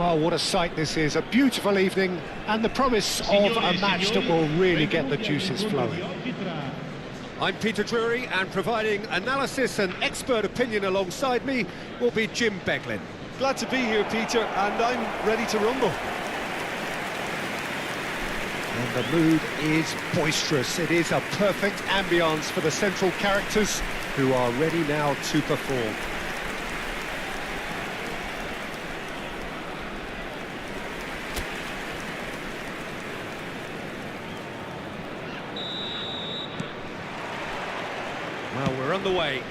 Well, what a sight this is, a beautiful evening, and the promise of a match that will really get the juices flowing. I'm Peter Drury, and providing analysis and expert opinion alongside me will be Jim Beglin. Glad to be here, Peter, and I'm ready to rumble. And the mood is boisterous. It is a perfect ambience for the central characters who are ready now to perform. Well, we're underway.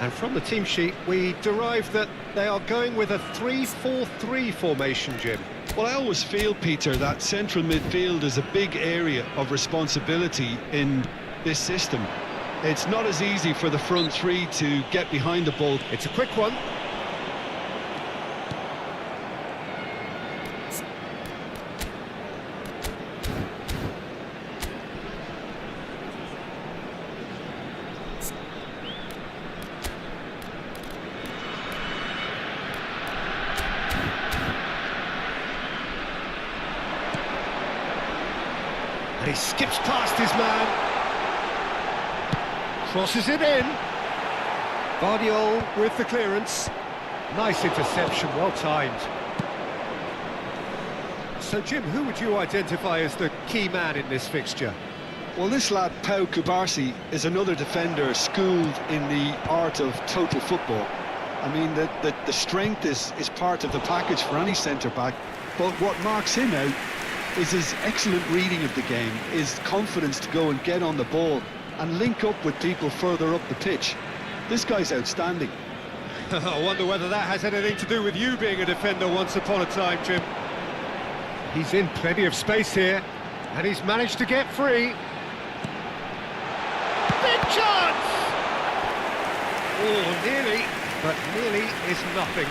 And from the team sheet, we derive that they are going with a 3-4-3 formation, Jim. Well, I always feel, Peter, that central midfield is a big area of responsibility in this system. It's not as easy for the front three to get behind the ball. It's a quick one. And he skips past his man. Crosses it in. Guardiola with the clearance. Nice interception, well timed. So, Jim, who would you identify as the key man in this fixture? Well, this lad, Pau Kubarsi, is another defender schooled in the art of total football. I mean, the strength is part of the package for any centre-back, but what marks him out is his excellent reading of the game, his confidence to go and get on the ball and link up with people further up the pitch. This guy's outstanding. I wonder whether that has anything to do with you being a defender once upon a time, Jim. He's in plenty of space here, and he's managed to get free. Big chance! Oh, nearly, but nearly is nothing.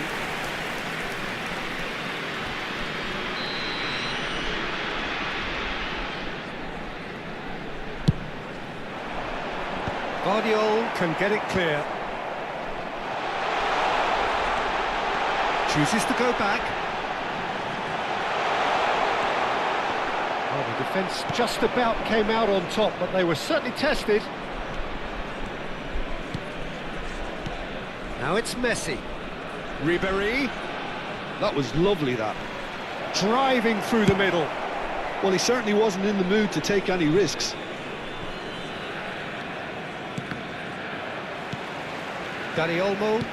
Guardiola can get it clear. Chooses to go back. Well, the defence just about came out on top, but they were certainly tested. Now it's Messi. Ribéry. That was lovely, that. Driving through the middle. Well, he certainly wasn't in the mood to take any risks. Dani Olmo,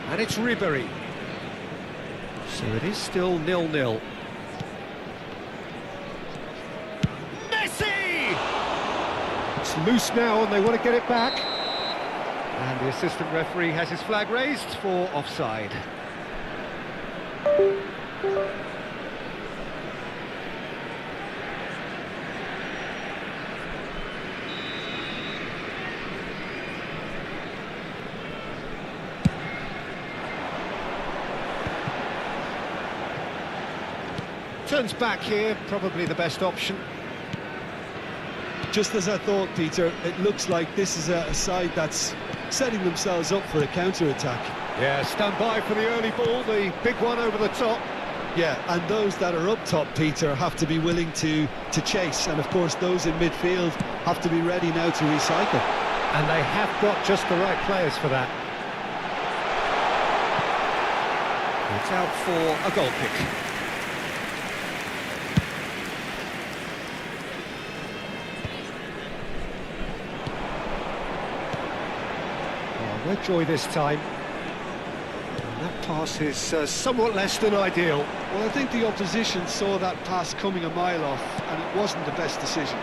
and it's Ribéry. So it is still 0-0. Messi! It's loose now and they want to get it back. And the assistant referee has his flag raised for offside. Turns back here, probably the best option. Just as I thought, Peter, it looks like this is a side that's setting themselves up for a counter-attack. Yeah, stand by for the early ball, the big one over the top. Yeah, and those that are up top, Peter, have to be willing to chase, and of course those in midfield have to be ready now to recycle. And they have got just the right players for that. It's out for a goal kick. No joy this time. And that pass is somewhat less than ideal. Well, I think the opposition saw that pass coming a mile off, and it wasn't the best decision.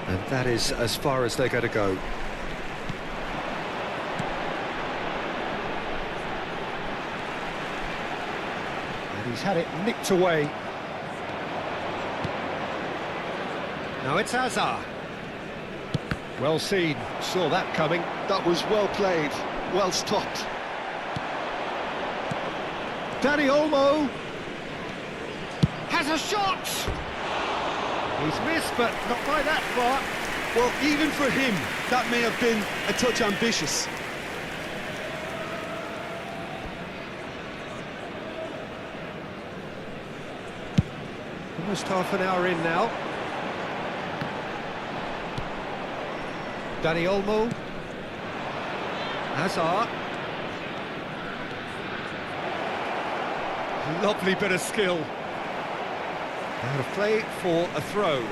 And that is as far as they're going to go. And he's had it nicked away. Now it's Hazard. Well seen, saw that coming. That was well played, well stopped. Dani Olmo has a shot! He's missed, but not by that far. Well, even for him, that may have been a touch ambitious. Almost half an hour in now. Dani Olmo. Hazard. Lovely bit of skill. Out of play for a throw.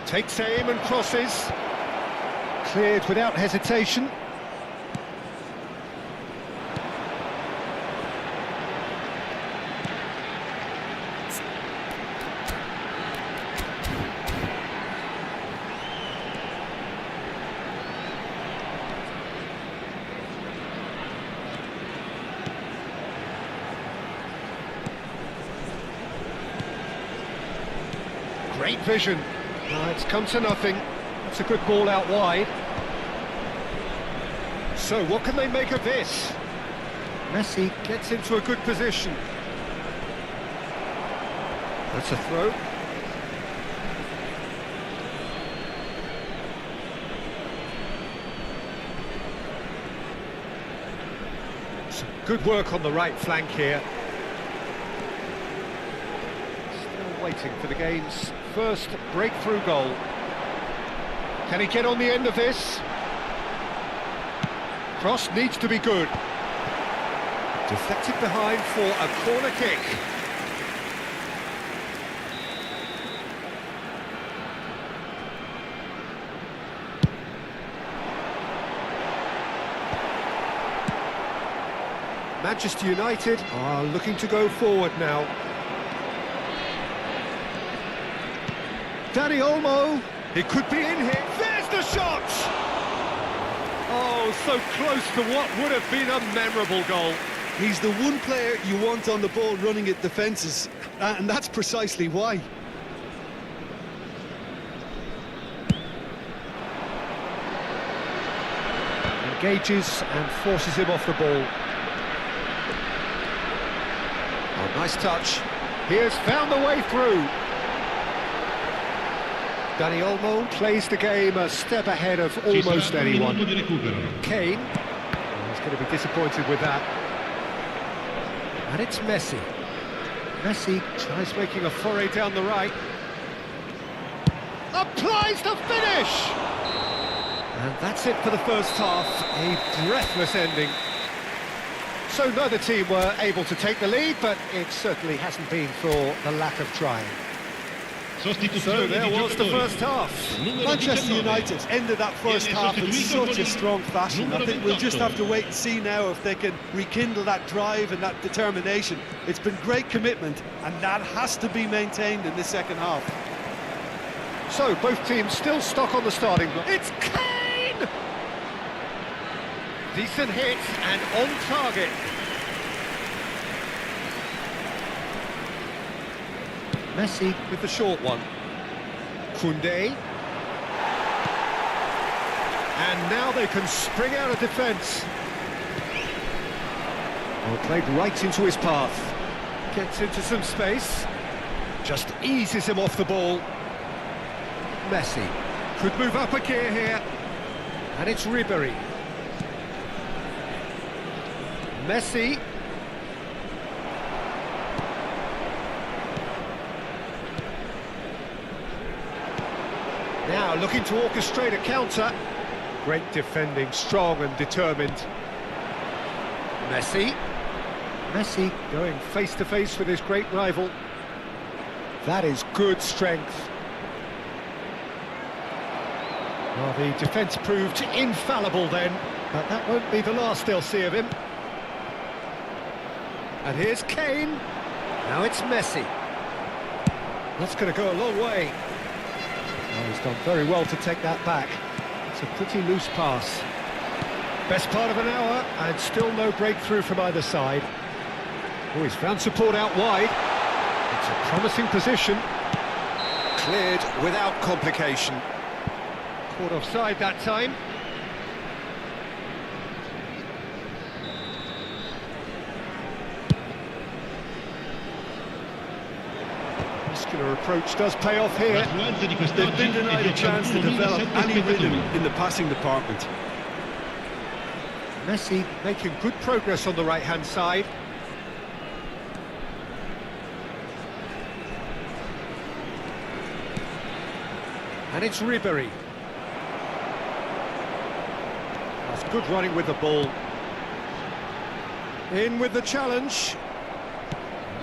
Takes aim and crosses. Cleared without hesitation. Great vision. It's come to nothing. It's a good ball out wide. So what can they make of this? Messi gets into a good position. That's a throw. Some good work on the right flank here. Still waiting for the game's first breakthrough goal. Can he get on the end of this? Cross needs to be good. Deflected behind for a corner kick. Manchester United are looking to go forward now. Dani Olmo, he could be in here. There's the shot! Oh, so close to what would have been a memorable goal. He's the one player you want on the ball running at defences, and that's precisely why. Engages and forces him off the ball. Oh, nice touch. He has found the way through. Dani Olmo plays the game a step ahead of almost anyone. Kane, he's going to be disappointed with that. And it's Messi. Messi tries making a foray down the right. Applies the finish! And that's it for the first half, a breathless ending. So neither team were able to take the lead, but it certainly hasn't been for the lack of trying. So there was the first half. Manchester United ended that first half in such a strong fashion. I think we'll just have to wait and see now if they can rekindle that drive and that determination. It's been great commitment, and that has to be maintained in the second half. So both teams still stuck on the starting block. It's Kane! Decent hit and on target. Messi with the short one. Koundé. And now they can spring out of defence. Well, played right into his path. Gets into some space. Just eases him off the ball. Messi could move up a gear here. And it's Ribery. Messi. Now looking to orchestrate a counter. Great defending, strong and determined. Messi. Messi going face to face with his great rival. That is good strength. Well, the defence proved infallible then, but that won't be the last they'll see of him. And here's Kane. Now it's Messi. That's going to go a long way. Oh, he's done very well to take that back. It's a pretty loose pass. Best part of an hour, and still no breakthrough from either side. Oh, he's found support out wide. It's a promising position. Cleared without complication. Caught offside that time. Muscular approach does pay off here. They've been denied a chance to develop any rhythm in the passing department. Messi making good progress on the right-hand side. And it's Ribery. That's good running with the ball. In with the challenge.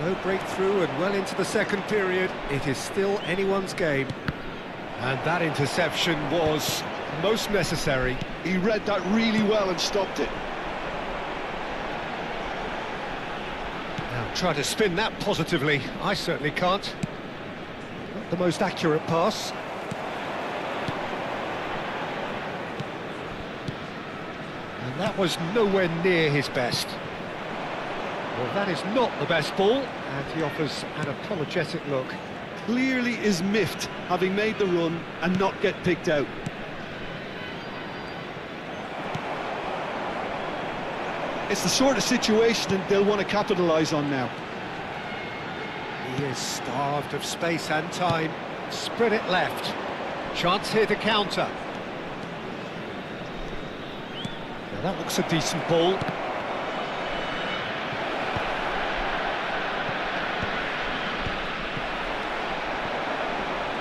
No breakthrough and well into the second period. It is still anyone's game. And that interception was most necessary. He read that really well and stopped it. Now try to spin that positively. I certainly can't. Not the most accurate pass. And that was nowhere near his best. Well, that is not the best ball, and he offers an apologetic look. Clearly is miffed, having made the run and not get picked out. It's the sort of situation that they'll want to capitalise on now. He is starved of space and time. Spread it left. Chance here to counter. Now that looks a decent ball.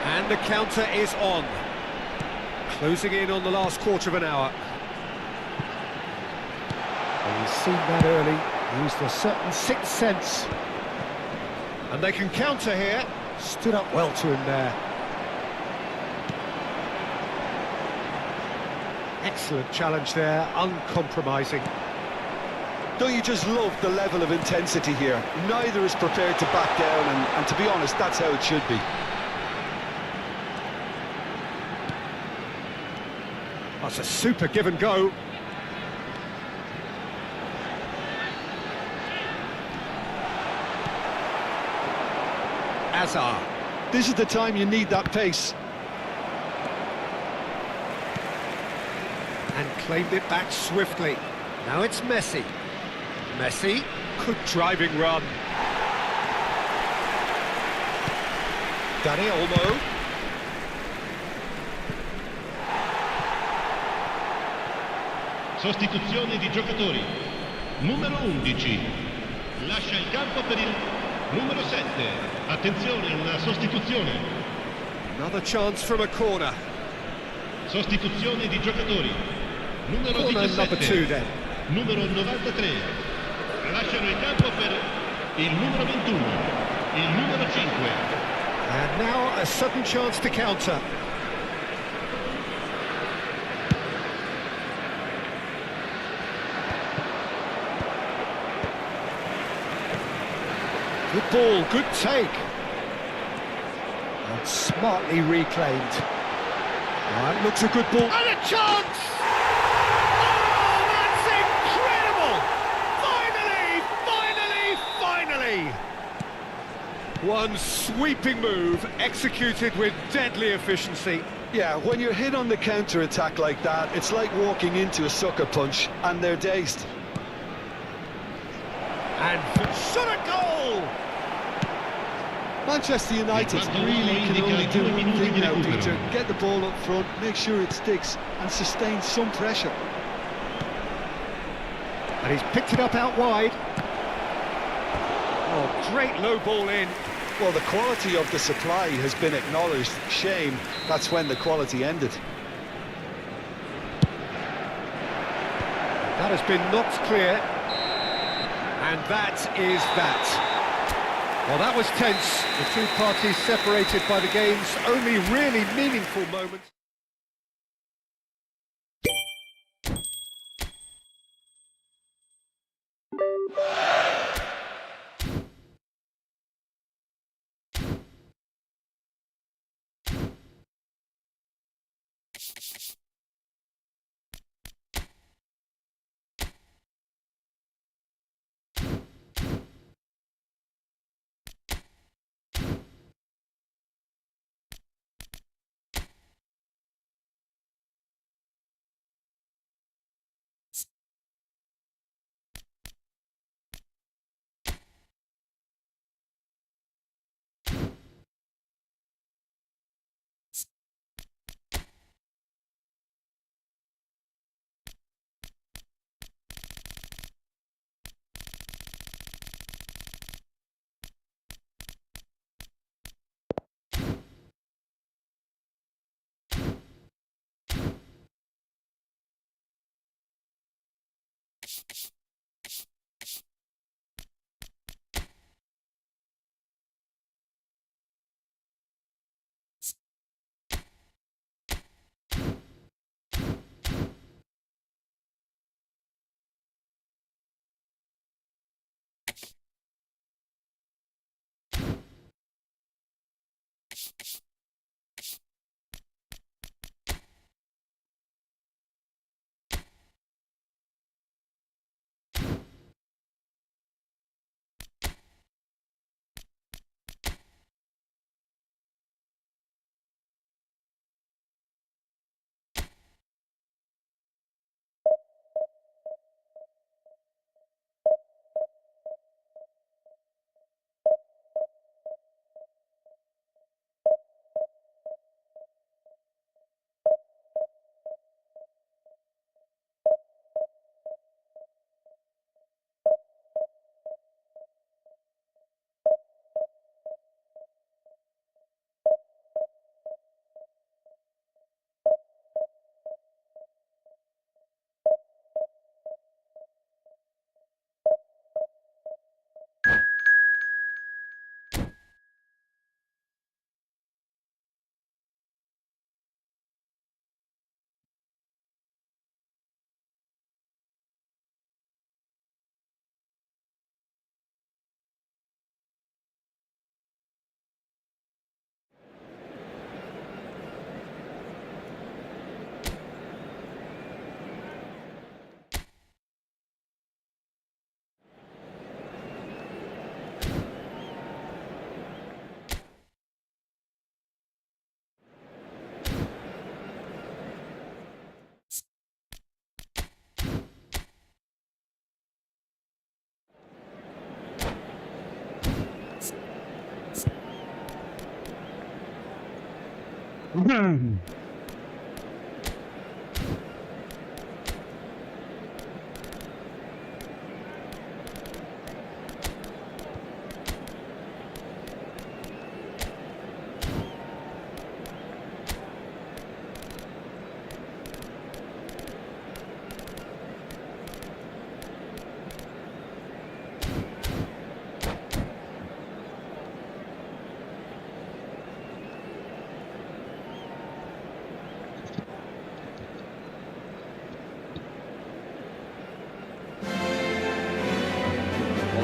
And the counter is on. Closing in on the last quarter of an hour. Well, he's seen that early, used a certain sixth sense. And they can counter here. Stood up well to him there. Excellent challenge there, uncompromising. Don't you just love the level of intensity here? Neither is prepared to back down, and to be honest, that's how it should be. That's a super give and go. Hazard. This is the time you need that pace. And claimed it back swiftly. Now it's Messi. Messi, good driving run. Dani Olmo. Sostituzione di giocatori. Numero 11. Lascia il campo per il numero 7. Attenzione, una sostituzione. Another chance from a corner. Sostituzione di giocatori. Numero Corner 17. number 2 then. Numero 93. Lasciano il campo per il numero 21. Il numero 5. And now a sudden chance to counter. Good ball, good take. And smartly reclaimed. That looks a good ball. And a chance! Oh, that's incredible! Finally! One sweeping move, executed with deadly efficiency. Yeah, when you're hit on the counter-attack like that, it's like walking into a sucker punch, and they're dazed. And shot a goal! Manchester United really can only do one thing now, Peter. Get the ball up front, make sure it sticks, and sustain some pressure. And he's picked it up out wide. Oh, great low ball in. Well, the quality of the supply has been acknowledged. Shame, that's when the quality ended. That has been knocked clear. And that is that. Well, that was tense. The two parties separated by the game's only really meaningful moment.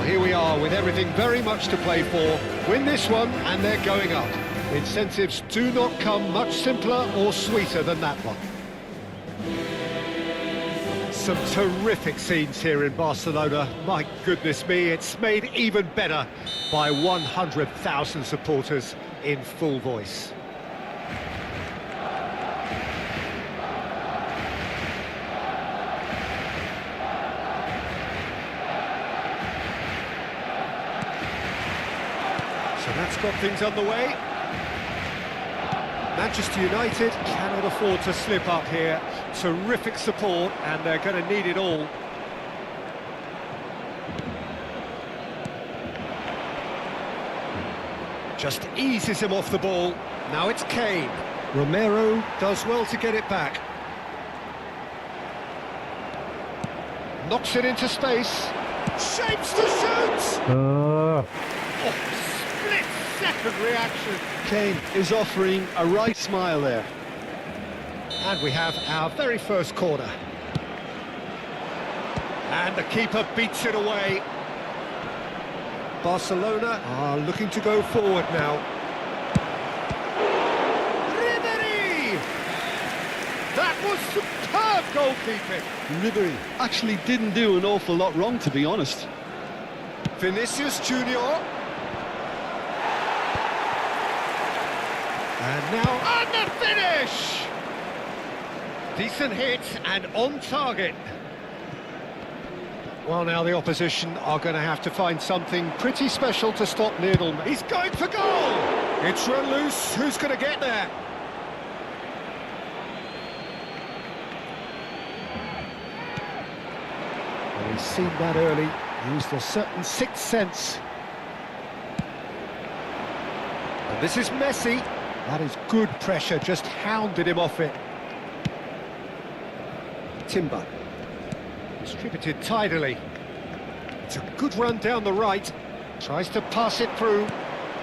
Here we are with everything very much to play for. Win this one and they're going up. Incentives do not come much simpler or sweeter than that one. Some terrific scenes here in Barcelona. My goodness me, it's made even better by 100,000 supporters in full voice. So that's got things underway. Manchester United cannot afford to slip up here. Terrific support, and they're going to need it all. Just eases him off the ball. Now it's Kane. Romero does well to get it back. Knocks it into space. Shapes to shoot! Oh, split-second reaction. Kane is offering a right smile there. And we have our very first corner. And the keeper beats it away. Barcelona are looking to go forward now. Ribery! That was superb goalkeeping. Ribery actually didn't do an awful lot wrong, to be honest. Vinicius Junior. And now on the finish! Decent hit and on target. Well, now the opposition are going to have to find something pretty special to stop Lionel. He's going for goal! It's run loose. Who's going to get there? Well, he's seen that early. Used a certain sixth sense. And this is Messi. That is good pressure, just hounded him off it. Timber. Distributed tidily. It's a good run down the right. Tries to pass it through.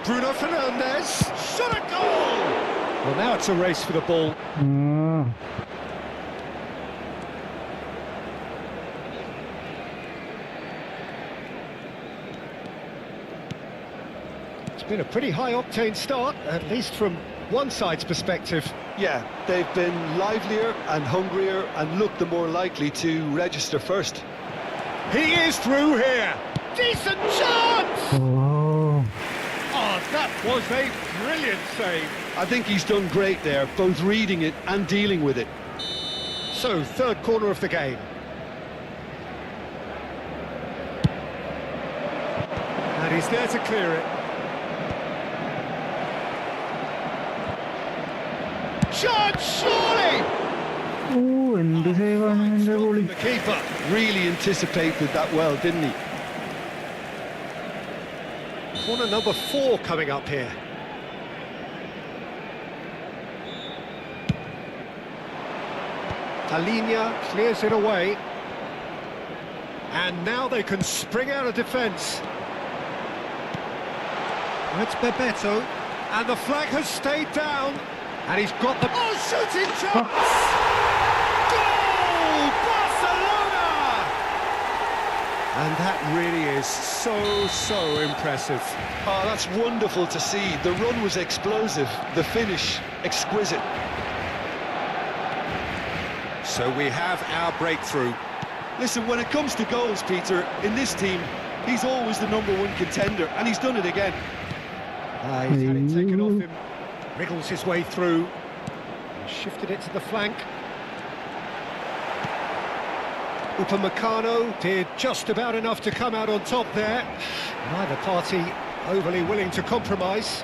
Bruno Fernandes. Shot a goal! Well, now it's a race for the ball. It's been a pretty high-octane start, at least from one side's perspective. Yeah, they've been livelier and hungrier and looked the more likely to register first. He is through here. Decent chance! Oh, that was a brilliant save. I think he's done great there, both reading it and dealing with it. So, third corner of the game. And he's there to clear it. Shot, surely! The keeper really anticipated that well, didn't he? Corner number 4 coming up here. Talinia clears it away. And now they can spring out of defence. It's Bebeto. And the flag has stayed down. And he's got the... Oh, shooting chance! Goal! Barcelona! And that really is so impressive. Oh, that's wonderful to see. The run was explosive, the finish exquisite. So we have our breakthrough. Listen, when it comes to goals, Peter, in this team, he's always the #1 contender, and he's done it again. He's had it taken off him. Wriggles his way through. Shifted it to the flank. Upamecano did just about enough to come out on top there. Neither party overly willing to compromise.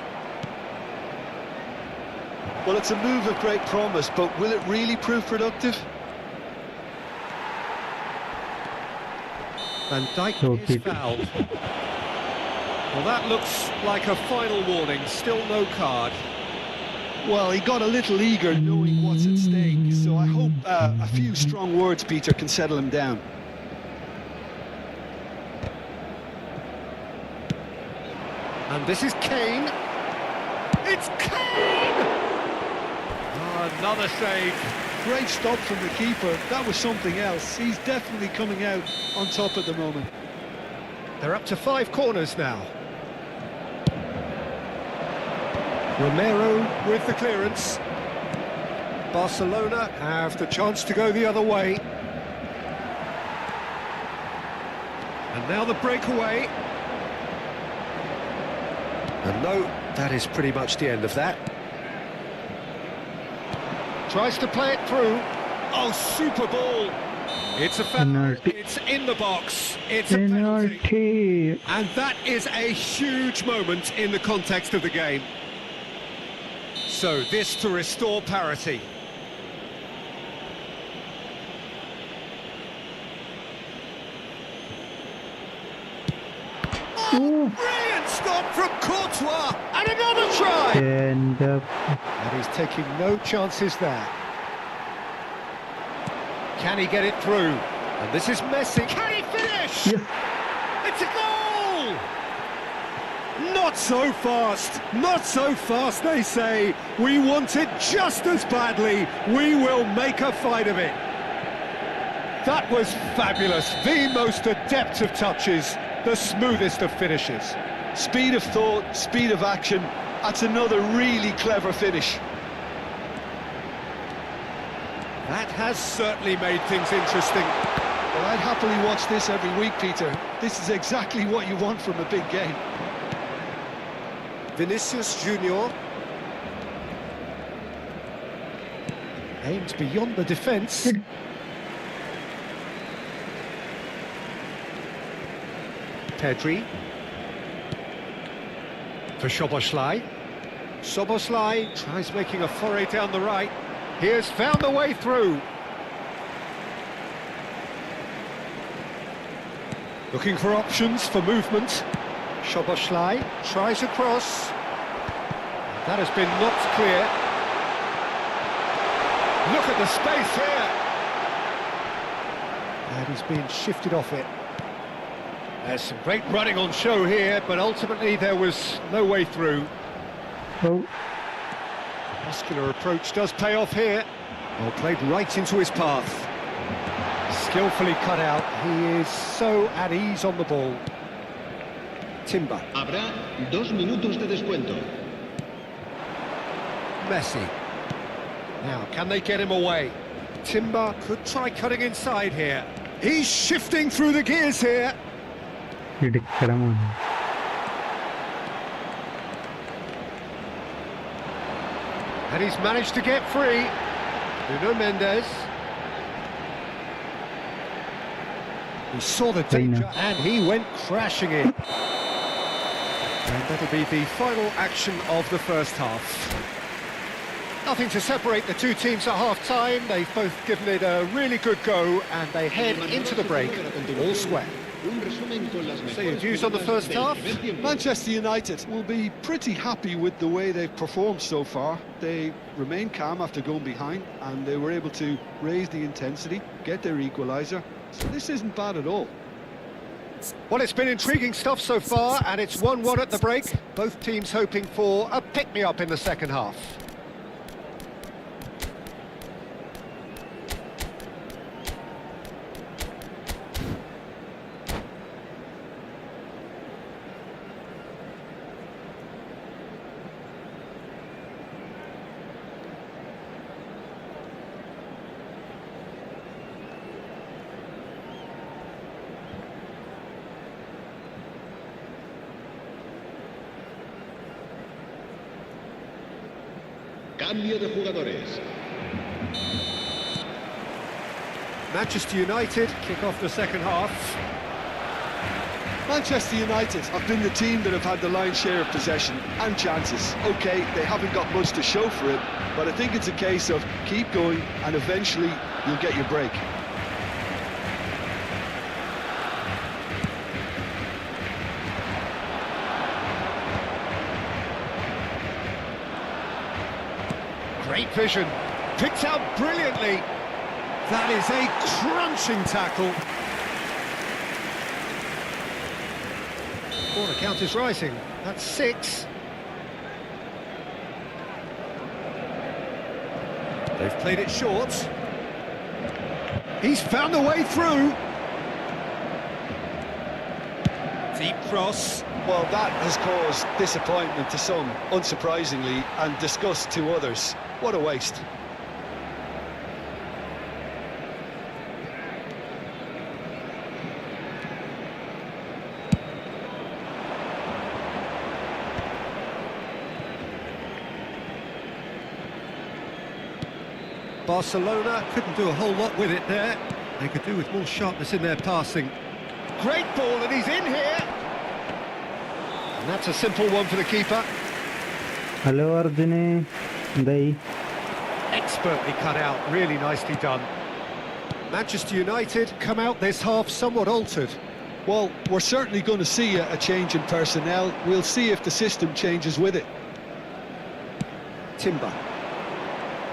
Well, it's a move of great promise, but will it really prove productive? Van Dijk is fouled. Well, that looks like a final warning. Still no card. Well, he got a little eager knowing what's at stake, so I hope a few strong words, Peter, can settle him down. And this is Kane. It's Kane! Oh, another save. Great stop from the keeper. That was something else. He's definitely coming out on top at the moment. They're up to 5 corners now. Romero with the clearance. Barcelona have the chance to go the other way. And now the breakaway. And no, that is pretty much the end of that. Tries to play it through. Oh, super ball. It's a foul. It's in the box. It's a penalty. And that is a huge moment in the context of the game. So this to restore parity. Oh, brilliant stop from Courtois, and another try! And he's taking no chances there. Can he get it through? And this is Messi. Can he finish? Yes. It's a goal! Not so fast, not so fast, they say. We want it just as badly. We will make a fight of it. That was fabulous. The most adept of touches, the smoothest of finishes. Speed of thought, speed of action. That's another really clever finish. That has certainly made things interesting. Well, I'd happily watch this every week, Peter. This is exactly what you want from a big game. Vinicius Junior aims beyond the defence. Pedri for Szoboszlai. Szoboszlai tries making a foray down the right. He has found the way through. Looking for options for movement. Szoboszlai tries a cross. That has been knocked clear. Look at the space here. And he's been shifted off it. There's some great running on show here, but ultimately there was no way through. Oh, Muscular approach does pay off here. Well, played right into his path. Skillfully cut out. He is so at ease on the ball. Timber. Habrá 2 minutos de descuento. Messi. Now, can they get him away? Timber could try cutting inside here. He's shifting through the gears here. ഇടിക്കടമാണ്. And he's managed to get free. Nuno Mendes. He saw the danger and he went crashing in. And that'll be the final action of the first half. Nothing to separate the two teams at half-time. They've both given it a really good go and they head into the break all square. So your views on the first half? Manchester United will be pretty happy with the way they've performed so far. They remained calm after going behind and they were able to raise the intensity, get their equaliser. So this isn't bad at all. Well, it's been intriguing stuff so far and it's 1-1 at the break. Both teams hoping for a pick-me-up in the second half. Cambio de jugadores. Manchester United kick off the second half. Manchester United have been the team that have had the lion's share of possession and chances. OK, they haven't got much to show for it, but I think it's a case of keep going and eventually you'll get your break. Great vision, picked out brilliantly. That is a crunching tackle. Corner count is rising, that's 6. They've played it short. He's found a way through. Deep cross. Well, that has caused disappointment to some, unsurprisingly, and disgust to others. What a waste. Barcelona couldn't do a whole lot with it there. They could do with more sharpness in their passing. Great ball, and he's in here. And that's a simple one for the keeper. Hello അർജുനെ, എന്തായി? Expertly cut out, really nicely done. Manchester United come out this half somewhat altered. Well, we're certainly going to see a change in personnel. We'll see if the system changes with it. Timber.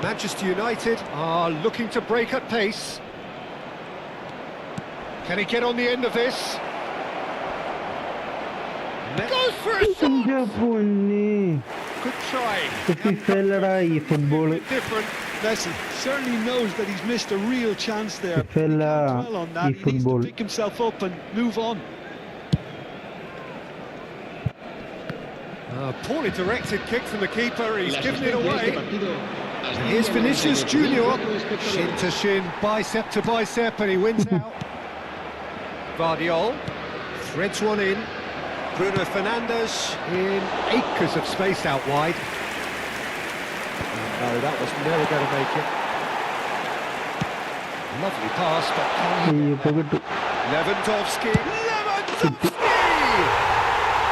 Manchester United are looking to break at pace. Can he get on the end of this? Goes for a shot! Good try. Different. Messi certainly knows that he's missed a real chance there. He can't dwell on that. He needs to pick himself up and move on. Poorly directed kick from the keeper. He's given it away. And here's Vinicius Junior. Shin to shin, bicep to bicep, and he wins out. Vardiol threads one in. Bruno Fernandes in acres of space out wide. No, that was never going to make it. Lovely pass, but can he... Lewandowski! Lewandowski!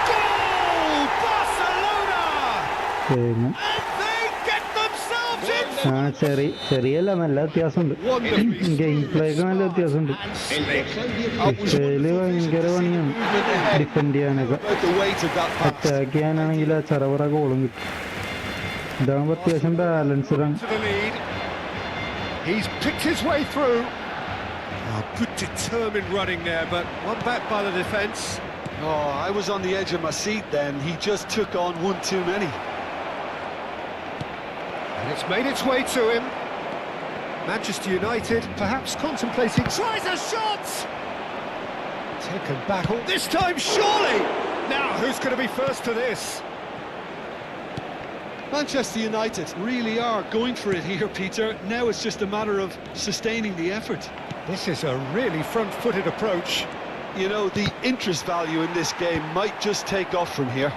Goal! Barcelona! And they get themselves in! ചെറിയല്ല, നല്ല വ്യത്യാസമുണ്ട്. Game plaque നല്ല വ്യത്യാസമുണ്ട്. ഭയങ്കര പണിയാണ് defend ചെയ്യാനൊക്കെ. Attack ചെയ്യാനാണെങ്കിൽ ആ ചറവറ ഗോളും കിട്ടും. ഇതാകുമ്പോ അത്യാവശ്യം ബാലൻസ്ഡ് ആണ്. He's picked his way through. Oh, good determined running there, but one back by the defence. Oh, I was on the edge of my seat then. He just took on one too many. And it's made its way to him. Manchester United perhaps contemplating... Tries a shot! Taken back, this time surely! Now, who's going to be first to this? Manchester United really are going for it here, Peter. Now it's just a matter of sustaining the effort. This is a really front-footed approach. You know, the interest value in this game might just take off from here.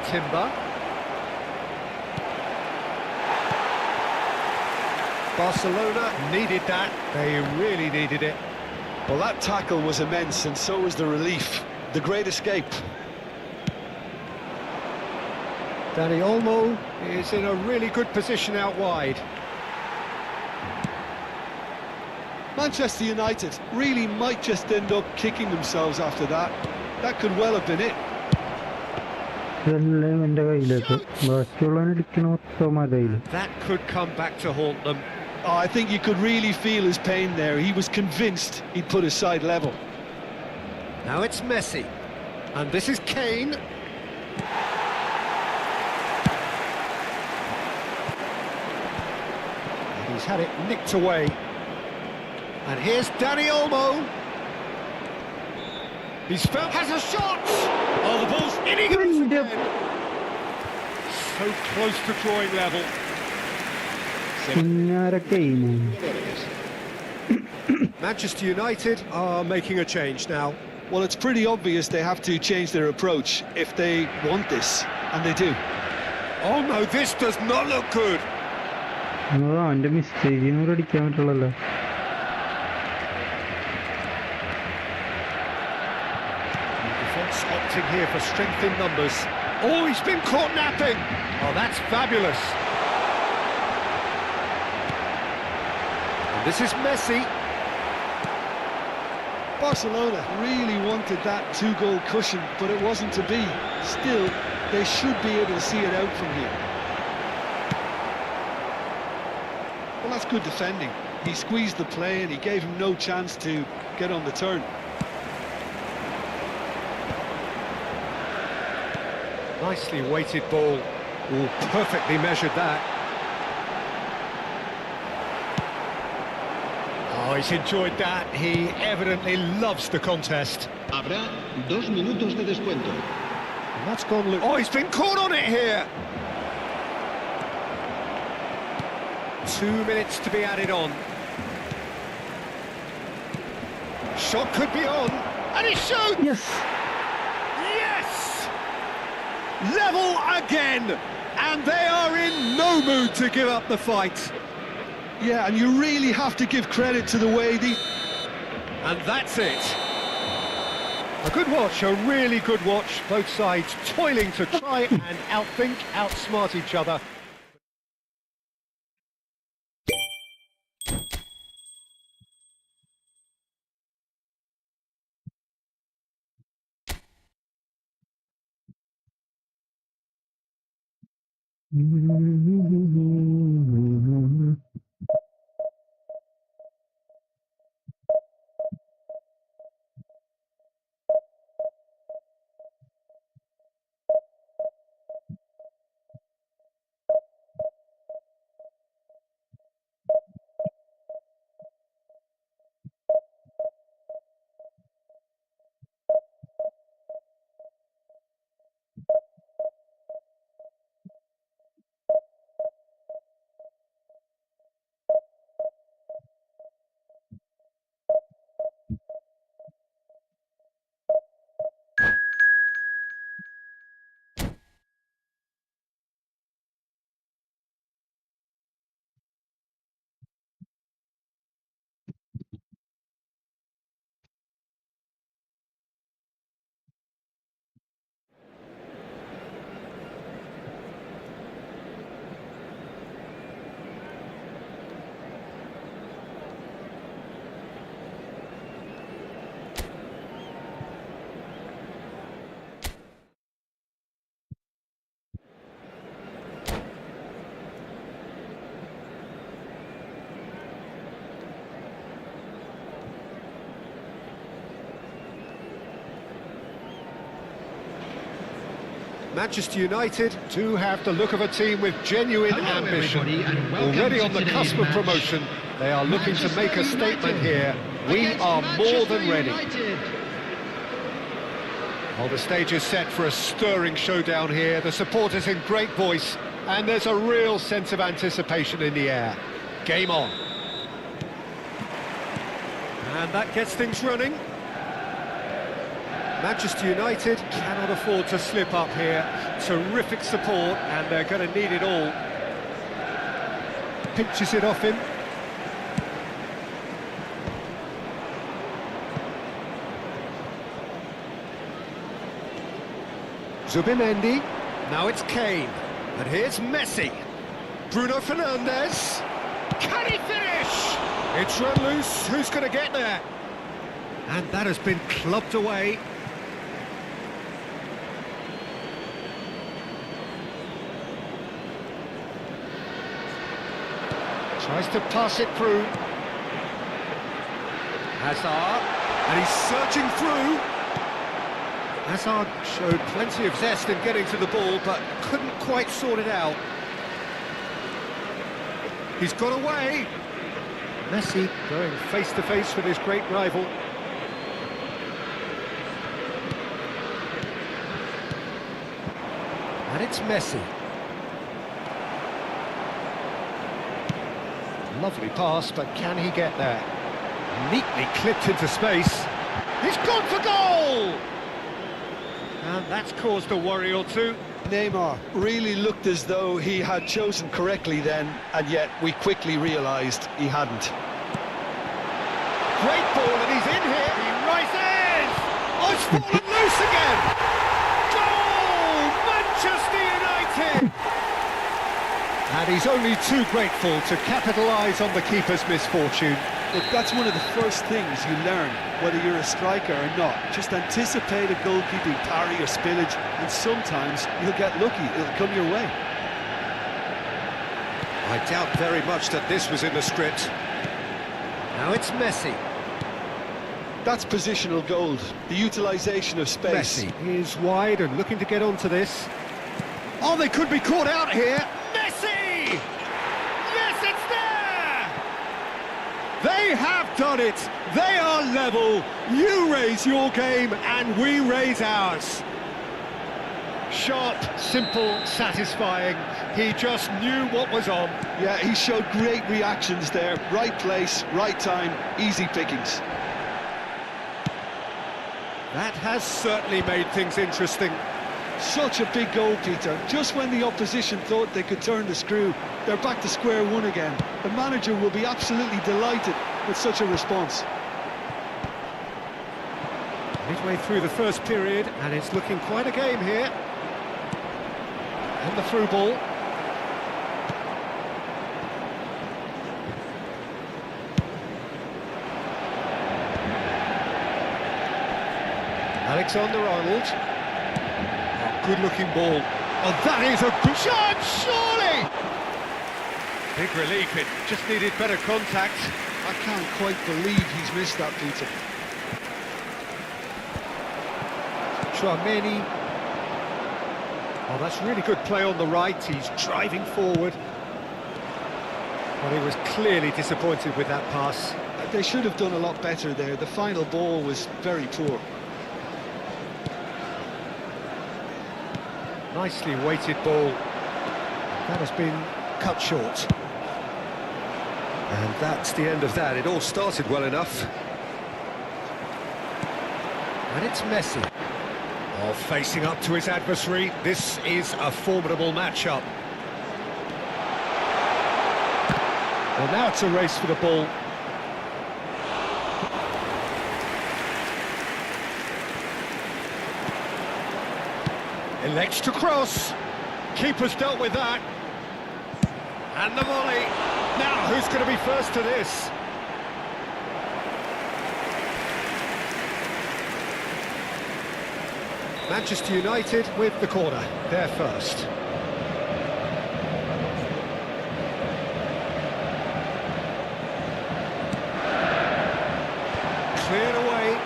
Timber. Barcelona needed that. They really needed it. Well, that tackle was immense, and so was the relief. The great escape. Dani Olmo is in a really good position out wide. Manchester United really might just end up kicking themselves after that. That could well have been it. That could come back to haunt them. Oh, I think you could really feel his pain there. He was convinced he'd put his side level. Now it's Messi. And this is Kane. And he's had it nicked away. And here's Dani Olmo. He's found, has a shot! Oh, the ball's in, he goes again. So close to drawing level. Manchester United are making a change now. Well, it's pretty obvious they have to change their approach if they want this, and they do. Oh no, this does not look good. Defence opting here for strength in numbers. Oh, he's been caught napping. Oh, that's fabulous. And this is Messi. Barcelona really wanted that two-goal cushion, but it wasn't to be. Still, they should be able to see it out from here. Well, that's good defending. He squeezed the play and he gave him no chance to get on the turn. Nicely weighted ball. Oh, perfectly measured that. Oh, he's enjoyed that. He evidently loves the contest. Habrá 2 minutos de descuento. And that's gone loose. Oh, he's been caught on it here. 2 minutes to be added on. Shot could be on. And he shoots! Yes. Yes! Level again! And they are in no mood to give up the fight. Yeah, and you really have to give credit to the way the... And that's it. A good watch, a really good watch. Both sides toiling to try and outthink, outsmart each other. Manchester United do have the look of a team with genuine ambition. Already on the cusp of promotion, they are looking to make a statement here. We are more than ready. Well, the stage is set for a stirring showdown here. The supporters in great voice, and there's a real sense of anticipation in the air. Game on. And that gets things running. Manchester United cannot afford to slip up here. Terrific support, and they're going to need it all. Pinches it off him. Zubimendi. Now it's Kane. And here's Messi. Bruno Fernandes. Can he finish? It's run loose. Who's going to get there? And that has been clubbed away. Tries to pass it through. Hazard. And he's searching through. Hazard showed plenty of zest in getting to the ball, but couldn't quite sort it out. He's got away. Messi going face-to-face with his great rival. And it's Messi. Lovely pass, but can he get there? Neatly clipped into space. He's gone for goal! And that's caused a worry or two. Neymar really looked as though he had chosen correctly then, and yet we quickly realised he hadn't. Great ball, and he's in here. He rises! Oh, it's fallen loose again! Goal! Manchester United! And he's only too grateful to capitalise on the keeper's misfortune. Look, that's one of the first things you learn, whether you're a striker or not. Just anticipate a goalkeeping parry or spillage, and sometimes you'll get lucky, it'll come your way. I doubt very much that this was in the script. Now it's Messi. That's positional gold, the utilisation of space. Messi is wide and looking to get onto this. Oh, they could be caught out here. Messi! Yes, it's there! They have done it. They are level. You raise your game and we raise ours. Sharp, simple, satisfying. He just knew what was on. Yeah, he showed great reactions there. Right place, right time, easy pickings. That has certainly made things interesting. Such a big goal, Peter. Just when the opposition thought they could turn the screw, they're back to square one again. The manager will be absolutely delighted with such a response. Midway through the first period, and it's looking quite a game here. And the through ball. Alexander-Arnold. Oh, good-looking ball. Oh, that is a good shot, surely! Big relief, it just needed better contact. I can't quite believe he's missed that, Peter. Chouameni. Oh, that's really good play on the right. He's driving forward. Well, he was clearly disappointed with that pass. They should have done a lot better there. The final ball was very poor. Nicely weighted ball. That has been cut short. And that's the end of that. It all started well enough. And it's Messi. Oh, facing up to his adversary. This is a formidable matchup. Well, now it's a race for the ball. Elects to cross. Keeper's dealt with that. And the volley. Now, who's going to be first to this? Manchester United with the corner. They're first. Cleared away.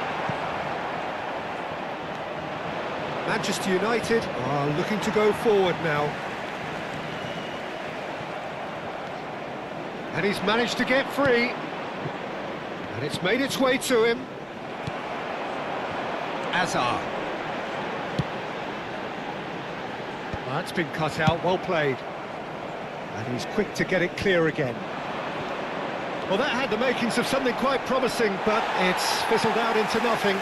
Manchester United are looking to go forward now. And he's managed to get free. And it's made its way to him. Azar. That's been cut out, well played. And he's quick to get it clear again. Well, that had the makings of something quite promising, but it's fizzled out into nothing.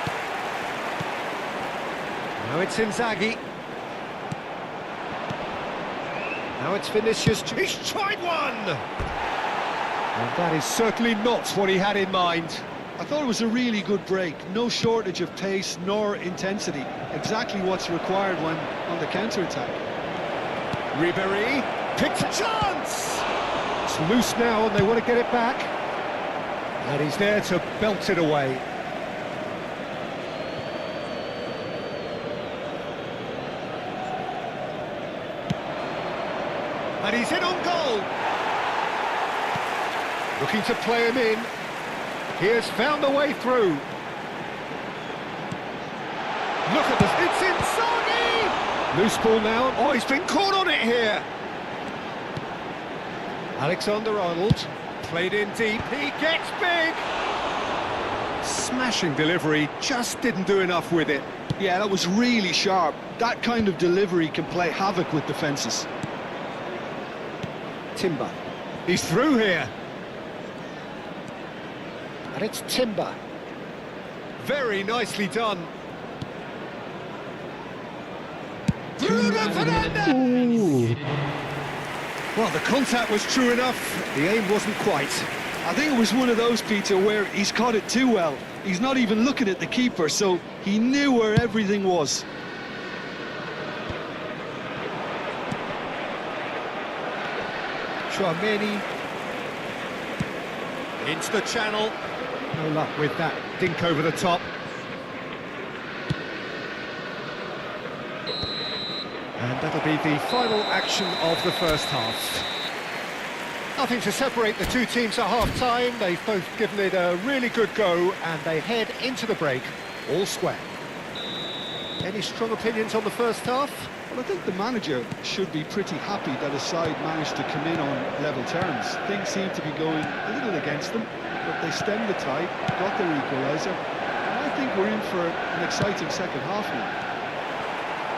Now it's Inzaghi. Now it's Vinicius. He's tried one! And that is certainly not what he had in mind. I thought it was a really good break. No shortage of pace nor intensity. Exactly what's required when on the counter-attack. Ribéry picked a chance! It's loose now and they want to get it back. And he's there to belt it away. And he's in on goal. Looking to play him in. He has found the way through. Look at this, it's Inzaghi! Loose ball now. Oh, he's been caught on it here. Alexander-Arnold, played in deep, he gets big! Smashing delivery, just didn't do enough with it. Yeah, that was really sharp. That kind of delivery can play havoc with defences. Timber, he's through here. And it's Timber. Very nicely done. Bruno Fernandes! Ooh. Well, the contact was true enough, the aim wasn't quite. I think it was one of those, Peter, where he's caught it too well. He's not even looking at the keeper, so he knew where everything was. Chouameni. Into the channel. No luck with that dink over the top. And that'll be the final action of the first half. Nothing to separate the two teams at half-time. They've both given it a really good go, and they head into the break all square. Any strong opinions on the first half? Well, I think the manager should be pretty happy that his side managed to come in on level terms. Things seem to be going a little against them, but they stemmed the tide, got their equaliser, and I think we're in for an exciting second half now.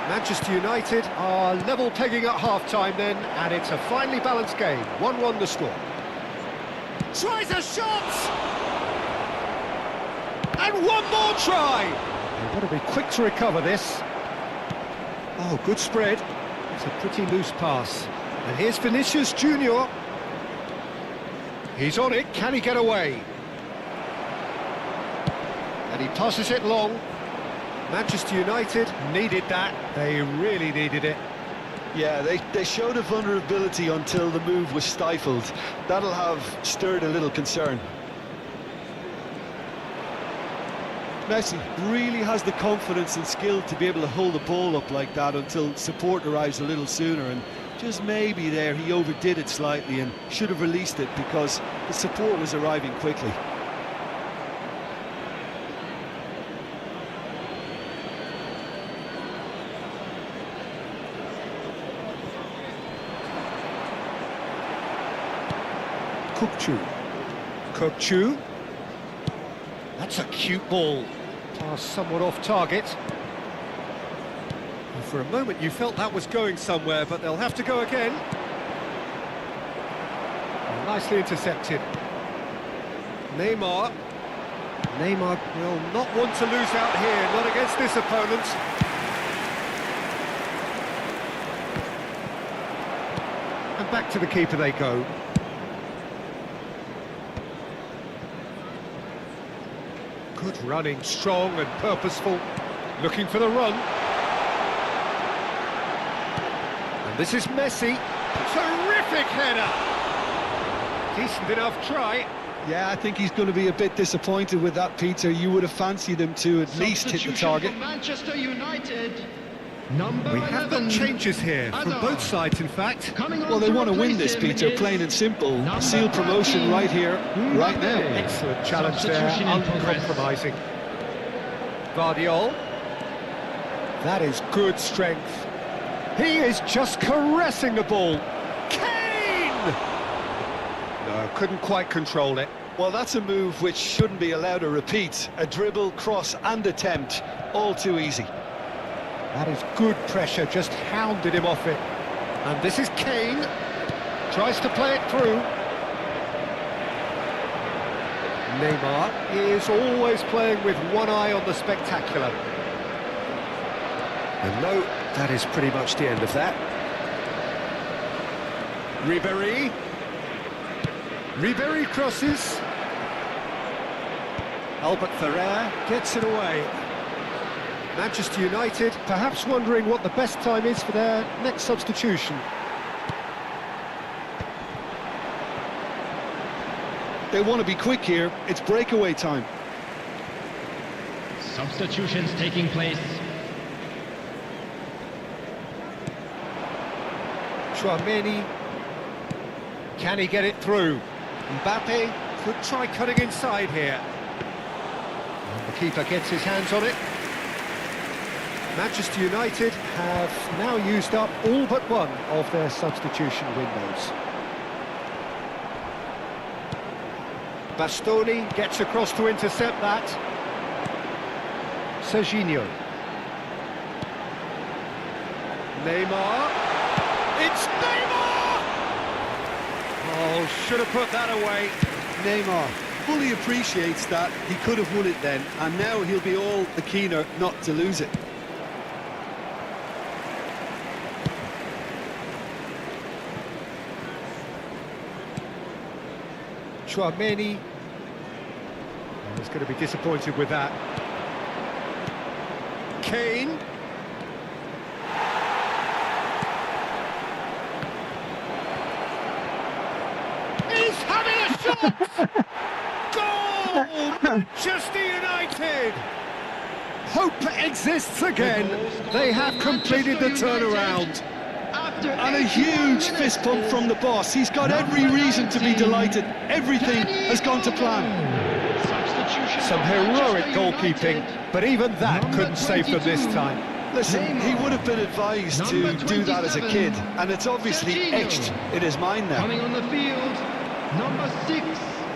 Manchester United are level pegging at half-time then, and it's a finely balanced game. 1-1 the score. Tries a shot! And one more try! They've got to be quick to recover this. Oh, good spread. It's a pretty loose pass. And here's Vinicius Junior. He's on it, can he get away? And he passes it long. Manchester United needed that, they really needed it. Yeah, they showed a vulnerability until the move was stifled. That'll have stirred a little concern. Messi really has the confidence and skill to be able to hold the ball up like that until support arrives a little sooner, and just maybe there he overdid it slightly and should have released it because the support was arriving quickly. Cookchu. That's a cute ball. Pass somewhat off target. And for a moment you felt that was going somewhere, but they'll have to go again. Well, nicely intercepted. Neymar. Neymar will not want to lose out here, not against this opponent. And back to the keeper they go. Good running, strong and purposeful, looking for the run. And this is Messi, terrific header! Decent enough try. Yeah, I think he's going to be a bit disappointed with that, Peter. You would have fancied him to at least hit the target. Manchester United. We have got changes here, from both sides in fact. Well, they want to win this, Peter, plain and simple. Seal promotion right here, right now. Excellent challenge there, uncompromising. Guardiol. That is good strength. He is just caressing the ball. Kane! No, couldn't quite control it. Well, that's a move which shouldn't be allowed to repeat. A dribble, cross and attempt, all too easy. That is good pressure, just hounded him off it. And this is Kane. Tries to play it through. Neymar is always playing with one eye on the spectacular. And no, that is pretty much the end of that. Ribéry. Ribéry crosses. Albert Ferrer gets it away. Manchester United perhaps wondering what the best time is for their next substitution. They want to be quick here. It's breakaway time. Substitutions taking place. Chouameni. Can he get it through? Mbappe could try cutting inside here. And the keeper gets his hands on it. Manchester United have now used up all but one of their substitution windows. Bastoni gets across to intercept that. Serginho. Neymar. It's Neymar! Oh, should have put that away. Neymar fully appreciates that he could have won it then, and now he'll be all the keener not to lose it. Chouameni. He's going to be disappointed with that. Kane. He's having a shot! Goal! Manchester United! Hope exists again. They have completed the turnaround. And a huge fist pump from the boss. He's got every reason to be delighted. Everything has gone to plan. Some heroic goalkeeping, but even that couldn't save them this time. Listen, he would have been advised to do that as a kid, and it's obviously etched in his mind now. Coming on the field, number 6.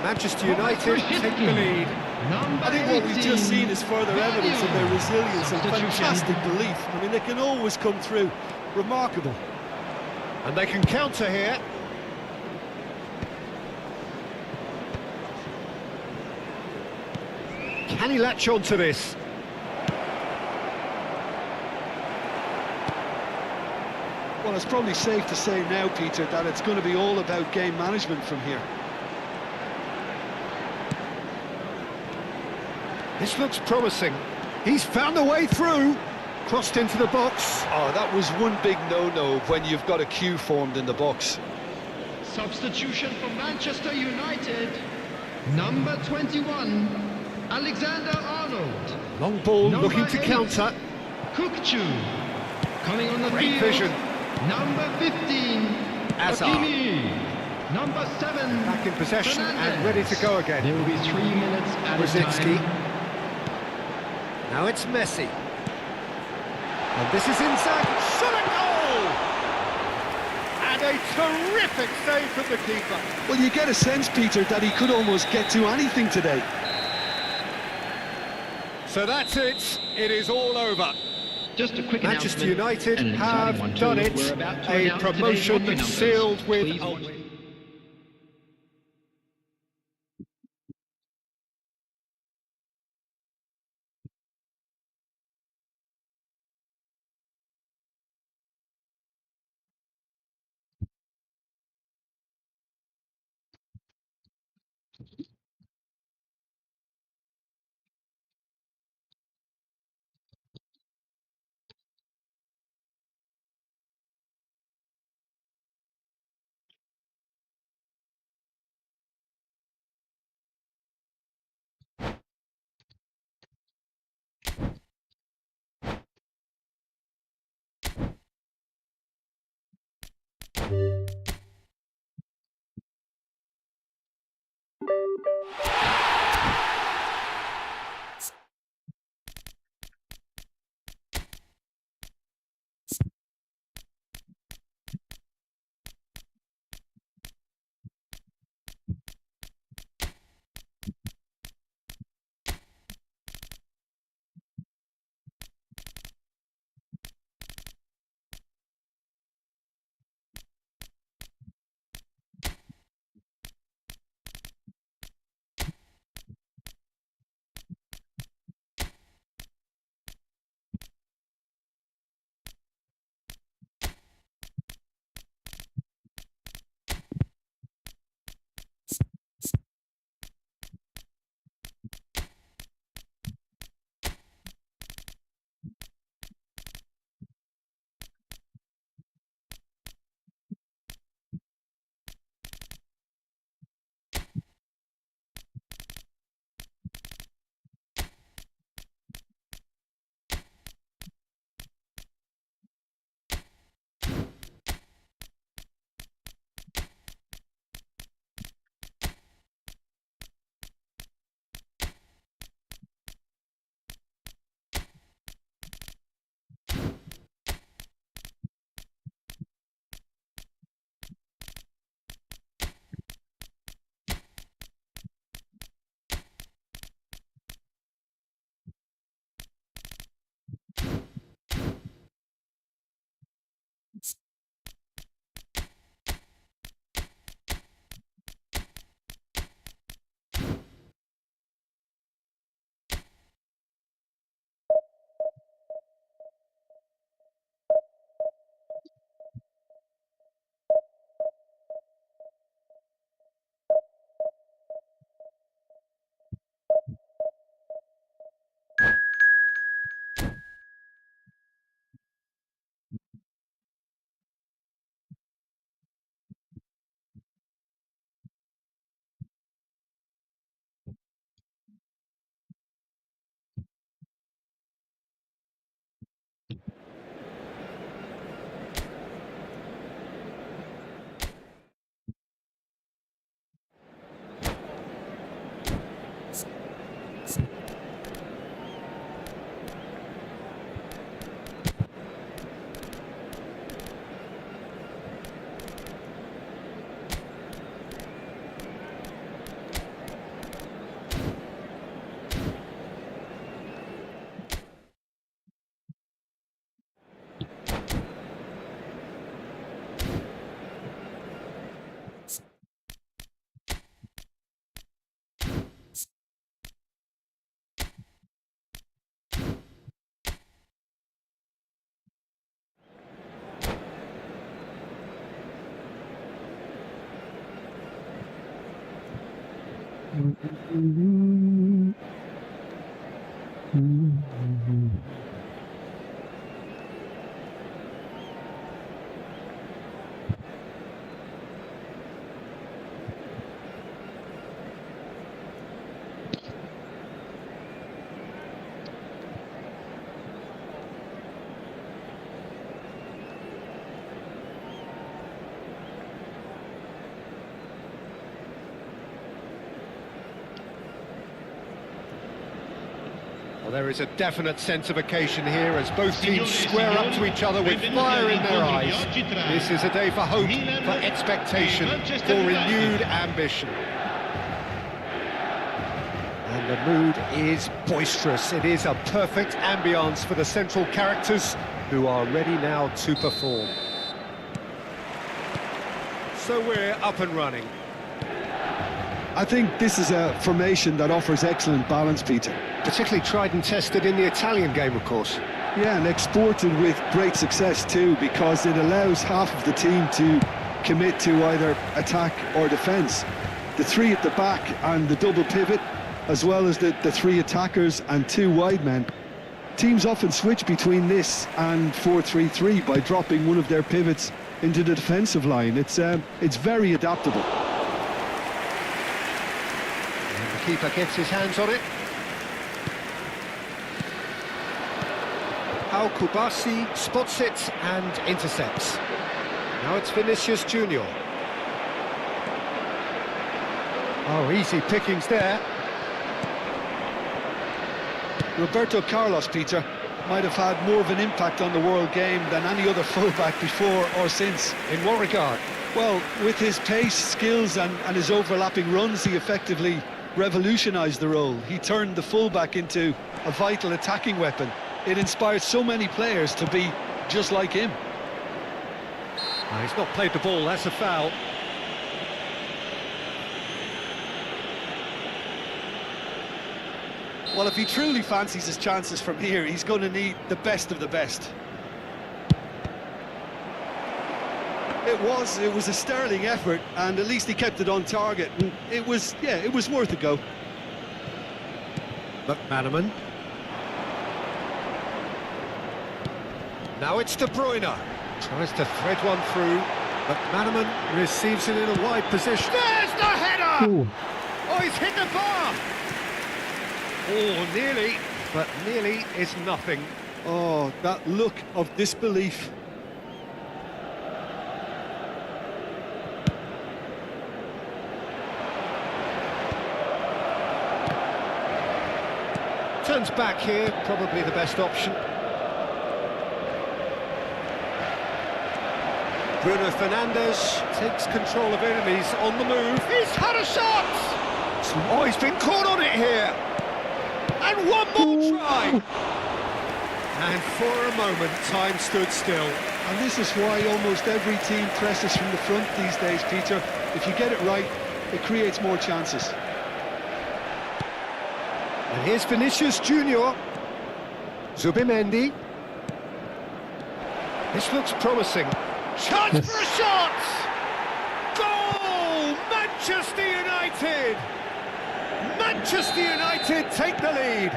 Manchester United take the lead. I think what we've just seen is further evidence of their resilience and fantastic belief. I mean, they can always come through. Remarkable. And they can counter here. Can he latch on to this? Well, it's probably safe to say now, Peter, that it's going to be all about game management from here. This looks promising. He's found a way through. Crossed into the box. Oh, that was one big no-no when you've got a queue formed in the box. Substitution for Manchester United. Number 21, Alexander-Arnold. Long ball Number looking to 8, counter. Kukçu. Coming on the Great field. vision. Number 15, Hazard. Hakimi. Number 7, Back in possession and ready to go again. There will be 3 minutes at a Rosicky. time. Now it's Messi. And this is Inzaghi. Shot a goal! And a terrific save from the keeper. Well, you get a sense, Peter, that he could almost get to anything today. So that's it. It is all over. Just a quick Manchester announcement. United An exciting have one too. done it. We're about to A announce today's promotion lottery numbers. sealed with Please a watch. win. Well, there is a definite sense of occasion here as both teams square up to each other with fire in their eyes. This is a day for hope, for expectation, for renewed ambition. And the mood is boisterous. It is a perfect ambience for the central characters who are ready now to perform. So we're up and running. I think this is a formation that offers excellent balance, Peter. Particularly tried and tested in the Italian game, of course. Yeah, and exported with great success too, because it allows half of the team to commit to either attack or defence. The three at the back and the double pivot, as well as the three attackers and two wide men. Teams often switch between this and 4-3-3 by dropping one of their pivots into the defensive line. It's very adaptable. And the keeper gets his hands on it. Kubasi spots it and intercepts. Now it's Vinicius Junior. Oh, easy pickings there. Roberto Carlos, Peter, might have had more of an impact on the world game than any other fullback before or since. In what regard? Well, with his pace, skills and his overlapping runs, he effectively revolutionised the role. He turned the fullback into a vital attacking weapon. It inspired so many players to be just like him. He's not played the ball, that's a foul. Well, if he truly fancies his chances from here, he's going to need the best of the best. It was a sterling effort, and at least he kept it on target. And it was worth a go. McManaman. Now it's De Bruyne. Tries to thread one through. McManaman receives it in a wide position. There's the header! Ooh. Oh, he's hit the bar! Oh, nearly, but nearly is nothing. Oh, that look of disbelief. Turns back here, probably the best option. Bruno Fernandes takes control of it and he's on the move. He's had a shot! Oh, he's been caught on it here. And one more try! And for a moment, time stood still. And this is why almost every team presses from the front these days, Peter. If you get it right, it creates more chances. And here's Vinicius Junior. Zubimendi. This looks promising. Chance for a shot! Goal! Manchester United! Manchester United take the lead.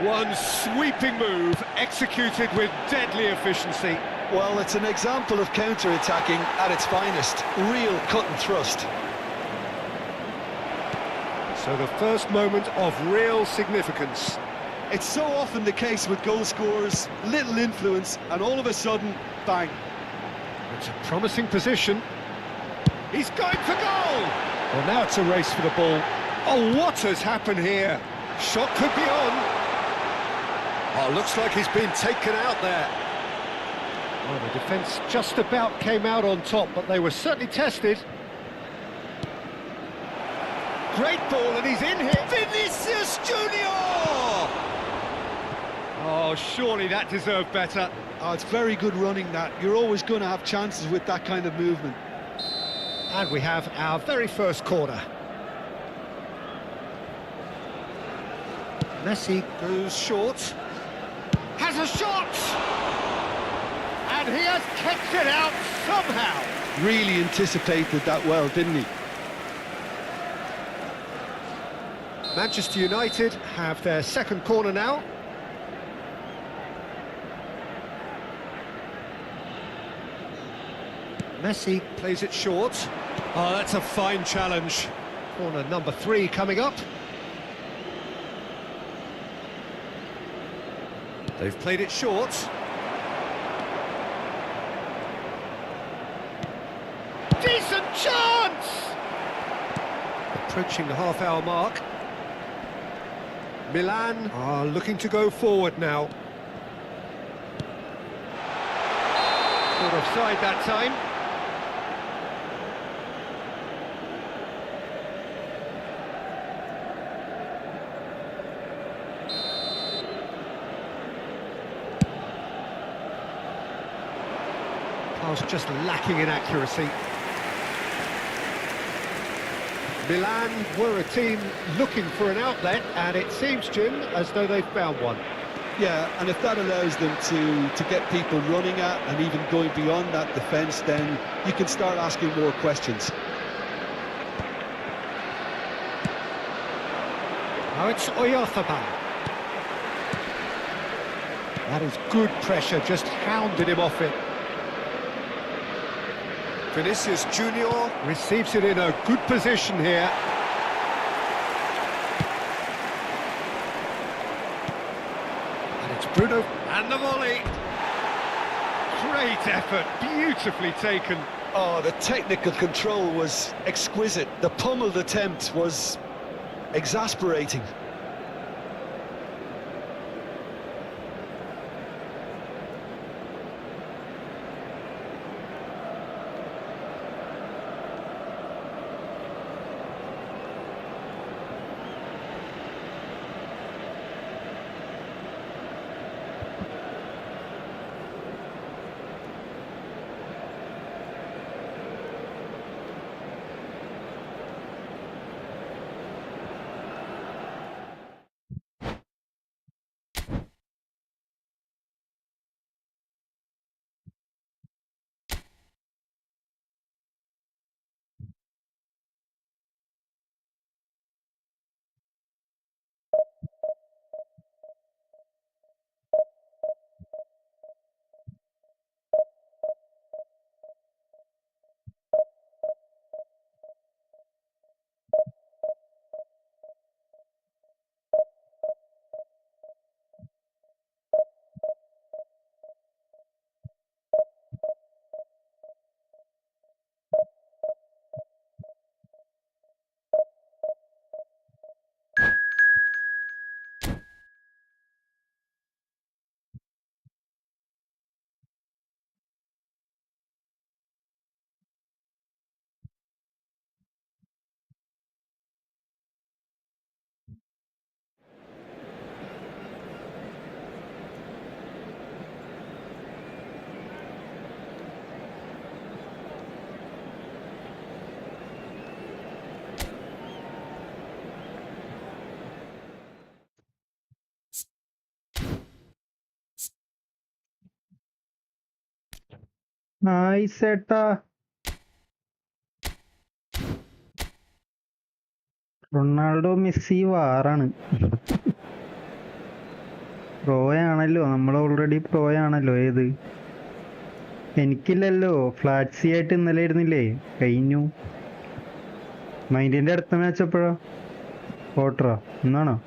One sweeping move executed with deadly efficiency. Well, it's an example of counter-attacking at its finest. Real cut and thrust. So the first moment of real significance. It's so often the case with goal scorers, little influence, and all of a sudden, bang. It's a promising position. He's going for goal! Well, now it's a race for the ball. Oh, what has happened here? Shot could be on. Oh, looks like he's been taken out there. Well, the defence just about came out on top, but they were certainly tested. Great ball, and he's in here. Vinicius Junior! Oh, surely that deserved better. Oh, it's very good running, that. You're always going to have chances with that kind of movement. And we have our very first corner. Messi goes short. Has a shot! And he has kept it out somehow. Really anticipated that well, didn't he? Manchester United have their second corner now. Messi plays it short. Oh, that's a fine challenge. Corner number 3 coming up. They've played it short. Decent chance! Approaching the half-hour mark. Milan are looking to go forward now. Caught offside that time. Pass just lacking in accuracy. Milan were a team looking for an outlet, and it seems, Jim, as though they've found one. Yeah, and if that allows them to get people running at and even going beyond that defence, then you can start asking more questions. Now it's Oyarzabal. That is good pressure, just hounded him off it. Vinicius Junior receives it in a good position here. And it's Bruno, and the volley. Great effort, beautifully taken. Oh, the technical control was exquisite. The pummeled attempt was exasperating. ആയിസേട്ടാ Ronaldo Messi വാറാണ്. പ്രോയാണല്ലോ, നമ്മൾ already പ്രോയാണല്ലോ. ഏത് എനിക്കില്ലല്ലോ, flat C ആയിട്ട് ഇന്നലെ ഇരുന്നില്ലേ, കഴിഞ്ഞു. മൈൻഡിന്റെ അടുത്ത match എപ്പോഴാ? ക്വാർട്ടറാ എന്നാണോ?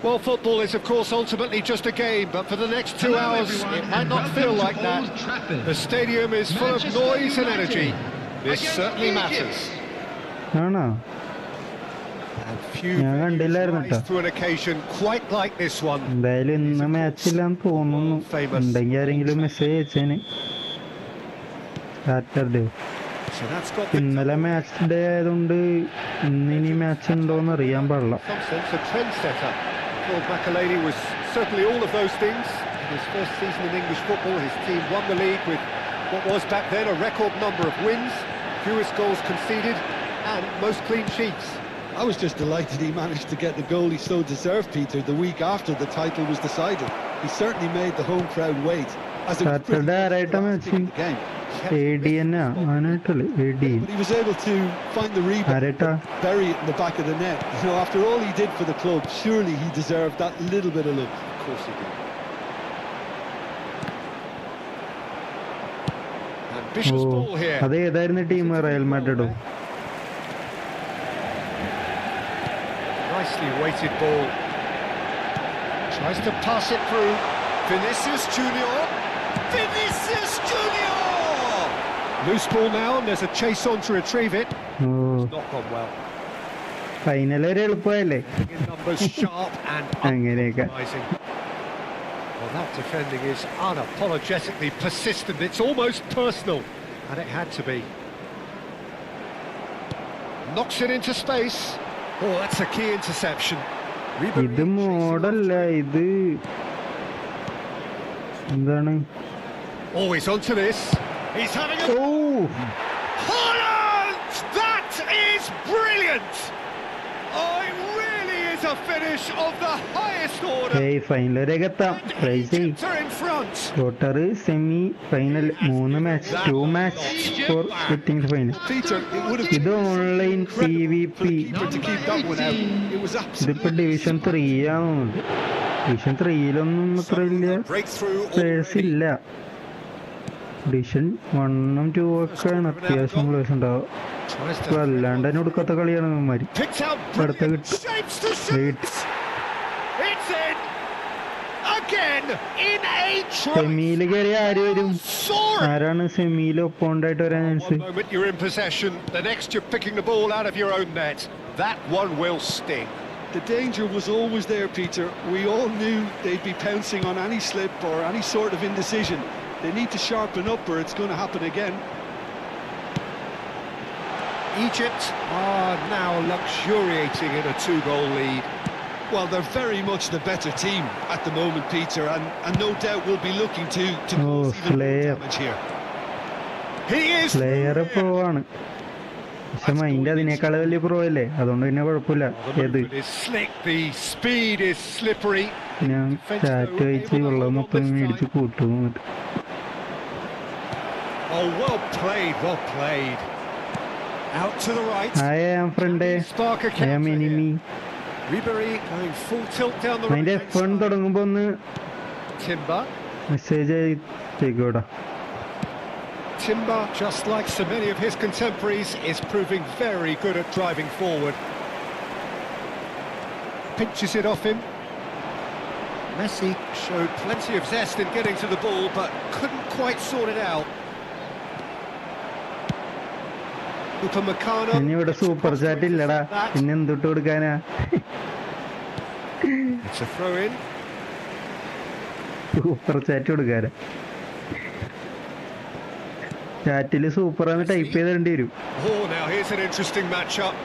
Well, football is, of course, ultimately just a game, but for the next 2 hours, it might not feel like that. The stadium is full of noise and energy. This certainly matters. ആണോ? And few ഞാൻ കണ്ടില്ലായിരുന്നു കേട്ടോ. to an occasion quite like this one. എന്തായാലും ഇന്ന് മാച്ചില്ലാന്ന് തോന്നുന്നു. ഉണ്ടെങ്കിൽ ആരെങ്കിലും message അയച്ചേന്. Saturday ഇന്നലെ match day ആയതുകൊണ്ട് ഇന്നിനി മാച്ച് ഉണ്ടോന്ന് അറിയാൻ പാടില്ല. Claude Makelele was certainly all of those things. In his first season in English football, his team won the league with what was back then a record number of wins, fewest goals conceded, and most clean sheets. I was just delighted he managed to get the goal he so deserved, Peter, the week after the title was decided. He certainly made the home crowd wait. As it was Saturday, right, the game. kept AD തന്നെ അവനായിട്ടല്ലേ AD But he was able to find the rebound, ആരേട്ടാ bury it in the back of the net. You know, after all he did for the club, surely he deserved that little bit of love. Of course he did. Ambitious oh ball here. അത് ഏതായിരുന്നു team Real മാഡ്രിഡോ Nicely weighted ball. Tries to pass it through. Vinicius Junior. Vinicius Junior! Loose ball now, and there's a chase on to retrieve it. Oh It's not gone well. Final ഒരു എളുപ്പമല്ലേ In numbers sharp and അങ്ങനെയൊക്കെ uncompromising. Well, that defending is unapologetically persistent. It's almost personal, and it had to be. Knocks it into space. Oh, that's a key interception. ഇത് മോഡല്ല ഇത് എന്താണ് Oh, he's onto this. He's having a... oh Holland! That is brilliant! Oh, it really is a finish of the highest order. ഏയ് final വരെയൊക്കെ എത്താം try ചെയ് Egypt are in front. Quarter semi final 3 match 2 match for getting final Peter, it would have ഇത് been online PVP keeper to keep that one out. It was ഇതിപ്പോ absolutely division 3 ആവുന്നുണ്ട് division 3-ലൊന്നും അത്ര വലിയ Breakthrough players already. ഇല്ല division 1ഉം 2ഉം ഒക്കെയാണ് അത്യാവശ്യം players ഉണ്ടാവുക Tries ഇപ്പൊ to... അല്ലാണ്ട് തന്നെ കൊടുക്കാത്ത കളിയാണ് ഇവന്മാര് Picked out അടുത്ത brilliant കിട്ടും shapes to shoot. It's in. Again, in a try. സെമിയില് കയറി ആര് വരും Soaring. ആരാണ് സെമിയിൽ ഒപ്പോണ്ടായിട്ട് വരാൻ chance One moment you're in possession, the next you're picking the ball out of your own net. That one will sting. The danger was always there, Peter. We all knew they'd be pouncing on any slip or any sort of indecision. They need to sharpen up or it's going to happen again. Egypt are now luxuriating in a 2-goal lead. Well, they're very much the better team at the moment, Peter, and no doubt will be looking to cause even more Slayer. damage here. He is player pro ആണ് പക്ഷെ mind അതിനേക്കാൾ വലിയ pro അല്ലേ അതുകൊണ്ട് പിന്നെ കുഴപ്പമില്ല The ഏത് movement is slick, the speed is slippery. ഞാൻ ചാറ്റ് കഴിച്ച് വെള്ളം മൊത്തം മേടിച്ച് കൂട്ടും എന്നിട്ട് Oh, well played, well played. Out to the right. I am front Spark a I am counter enemy here. Ribery going full tilt down the അതിന്റെ right F1 തുടങ്ങുമ്പോ ഒന്ന് Timber. മെസ്സേജ് അയച്ചേക്കൂടാ Timber, just like so many of his contemporaries, is proving very good at driving forward. Pinches it off him. Messi showed plenty of zest in getting to the ball, but couldn't quite sort it out. Upamecano. ഇനി ഇവിടെ super chat ഇല്ലടാ പിന്നെ എന്തിട്ട് കൊടുക്കാനാ It's a throw in. Super chat കൊടുക്കാനാ ചാറ്റില് super ആണെന്ന് type ചെയ്തേണ്ടി വരും Oh, now here's an interesting matchup.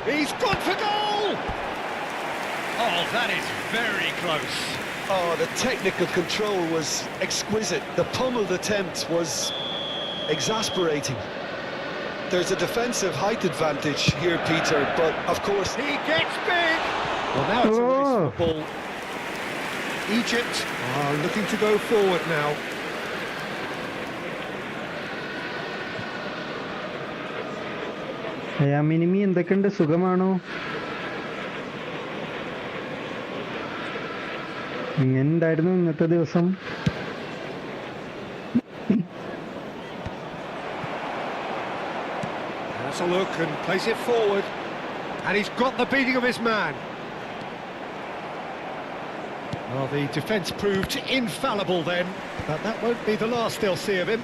He's gone for goal! Oh, that is very close. Oh, the technical control was exquisite. The pummeled attempt was exasperating. There's a defensive height advantage here, Peter, but of course... He gets big! Well, now it's a race for the ball. Egypt are looking to go forward now. മിനിമി എന്തൊക്കെയുണ്ട് സുഖമാണോ എങ്ങനെ ഉണ്ടായിരുന്നു ഇന്നത്തെ ദിവസം Has a look and plays it forward. And he's got the beating of his man. Well, the defence proved infallible then, but that won't be the last they'll see of him.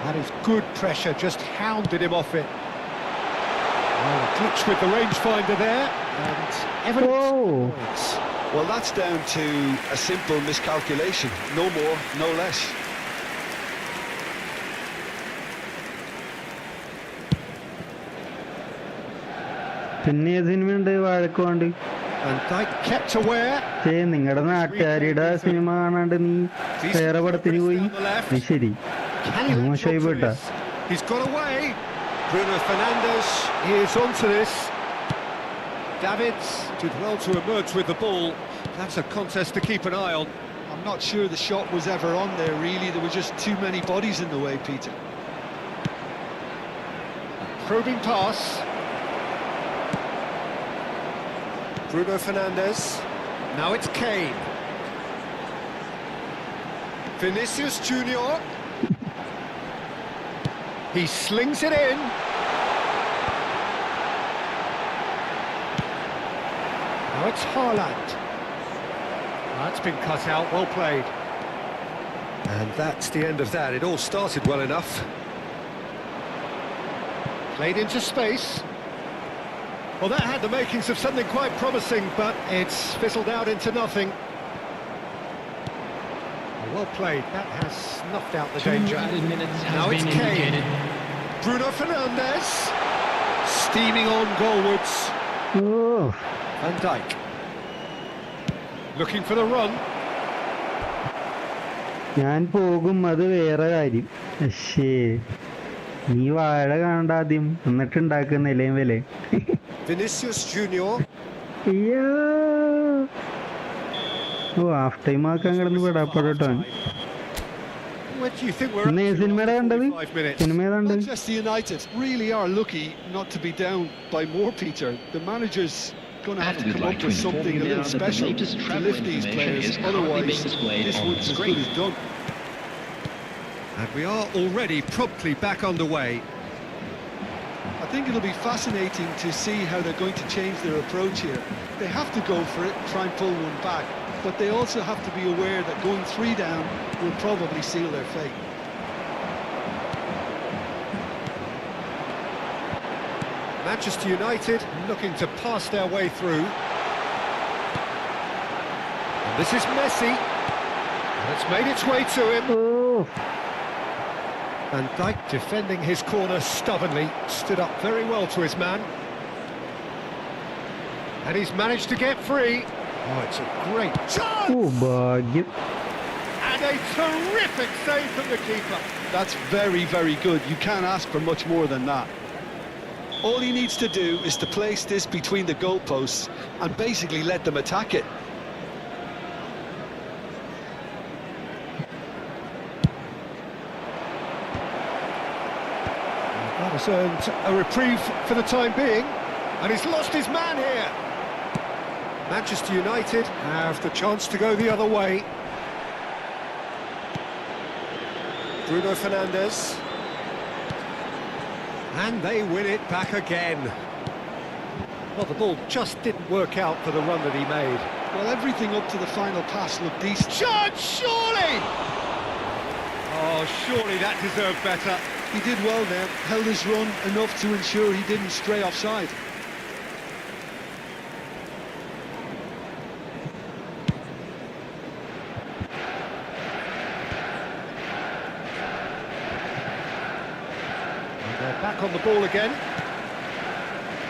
That is good pressure, just hounded him off it. Well, a glitch with the rangefinder there, and evidence Whoa. of points. Well, that's down to a simple miscalculation. No more, no less. പിന്നെ സിനിമയുണ്ട് വാഴക്കുണ്ട് And Dyke kept aware. നിങ്ങളുടെ നാട്ടുകാരുടെ cinema കാണാണ്ട് നീ വേറെ പടത്തിന് പോയി നീ ശരി Can he latch മോശമായി onto പോയിട്ടാ this? He's got away. Bruno Fernandes is onto this. Davids did well to emerge with the ball. That's a contest to keep an eye on. not sure the shot was ever on there, really. There were just too many bodies in the way, Peter. Probing pass. Bruno Fernandes. Now it's Kane. Vinicius Junior. He slings it in. Now it's Haaland. That's been cut out, well played. And that's the end of that. It all started well enough. Played into space. Well, that had the makings of something quite promising, but it's fizzled out into nothing. Well played. That has snuffed out the danger. Now it's Kane. Bruno Fernandes. Steaming on goalwards. Oh. Van Dijk. Looking for the run. ഞാൻ പോകും അത് വേറെ കാര്യം. പക്ഷേ നീ വാഴ കാണണ്ട ആദ്യം എന്നിട്ട് ഉണ്ടാക്കുന്ന നിലയും വില. Vinicius Junior. ഓ ഹാഫ് ടൈം ആക്കാൻ കിടന്ന് പെടാപ്പെട്ടോ. സിനിമയുടെ കണ്ടത്? സിനിമ ഏതാണ്ട്? Manchester United really are lucky not to be down by more, Peter. The manager's going to have to come up with something a little special to lift these players, otherwise this one's as good as done. And we are already promptly back underway. I think it'll be fascinating to see how they're going to change their approach here. They have to go for it, try and pull one back, but they also have to be aware that going 3 down will probably seal their fate. Manchester United looking to pass their way through. And this is Messi. And it's made its way to him. Oh. Van Dijk defending his corner stubbornly, stood up very well to his man. And he's managed to get free. Oh, it's a great chance! Oh, ഭാഗ്യം. And a terrific save from the keeper. That's very, very good. You can't ask for much more than that. All he needs to do is to place this between the goalposts and basically let them attack it. That has earned a reprieve for the time being, and he's lost his man here. Manchester United have the chance to go the other way. Bruno Fernandes. And they win it back again. Well, the ball just didn't work out for the run that he made. Well, everything up to the final pass looked decent. Chance, surely! Oh, surely that deserved better. He did well there, held his run enough to ensure he didn't stray offside. They're back on the ball again.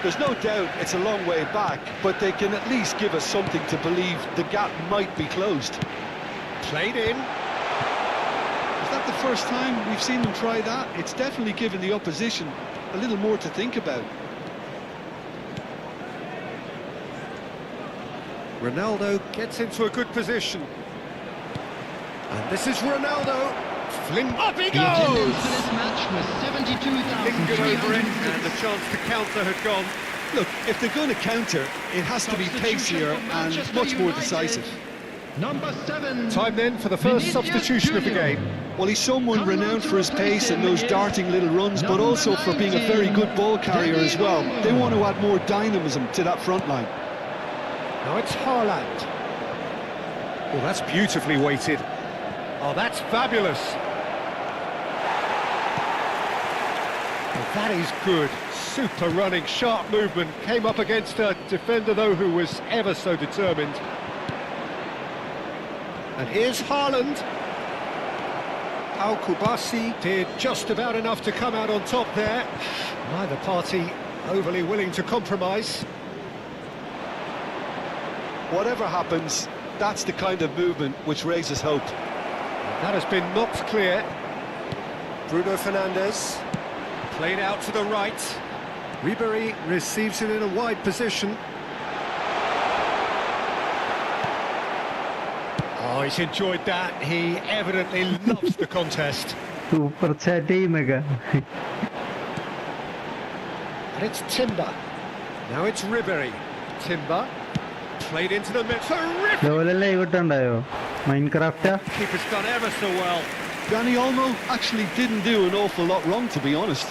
There's no doubt it's a long way back, but they can at least give us something to believe the gap might be closed. Played in. Is that the first time we've seen them try that? It's definitely given the opposition a little more to think about. Ronaldo gets into a good position. And this is Ronaldo. Fling up he The attendance goes! for this match was Lingered over it, 72,300. and the chance to counter had gone. Look, if they're going to counter, it has to be pacier and much more decisive. Number 7. Time then for the first substitution of the game. Well, he's someone renowned for his pace and those darting little runs, but also for being a very good ball carrier as well. They want to add more dynamism to that front line. Now it's Haaland. Oh, that's beautifully weighted. Oh, that's fabulous. Oh, that is good. Super running, sharp movement. Came up against a defender, though, who was ever so determined. And here's Haaland. Al Kubasi did just about enough to come out on top there. Neither party overly willing to compromise. Whatever happens, that's the kind of movement which raises hope. That has been knocked clear. Bruno Fernandes played out to the right. Ribéry receives it in a wide position. Oh, Oh, he's enjoyed that. He evidently loves the contest. Super chat ചെയ്യുന്നൊക്കെ. And it's Timber. Now it's Ribery. Timber played into the middle. Terrific! ഇതുപോലെ live ഇട്ടുണ്ടായോ മൈൻക്രാഫ്റ്റാ? Keeper's done ever so well. Danny Olmo actually didn't do an awful lot wrong, to be honest.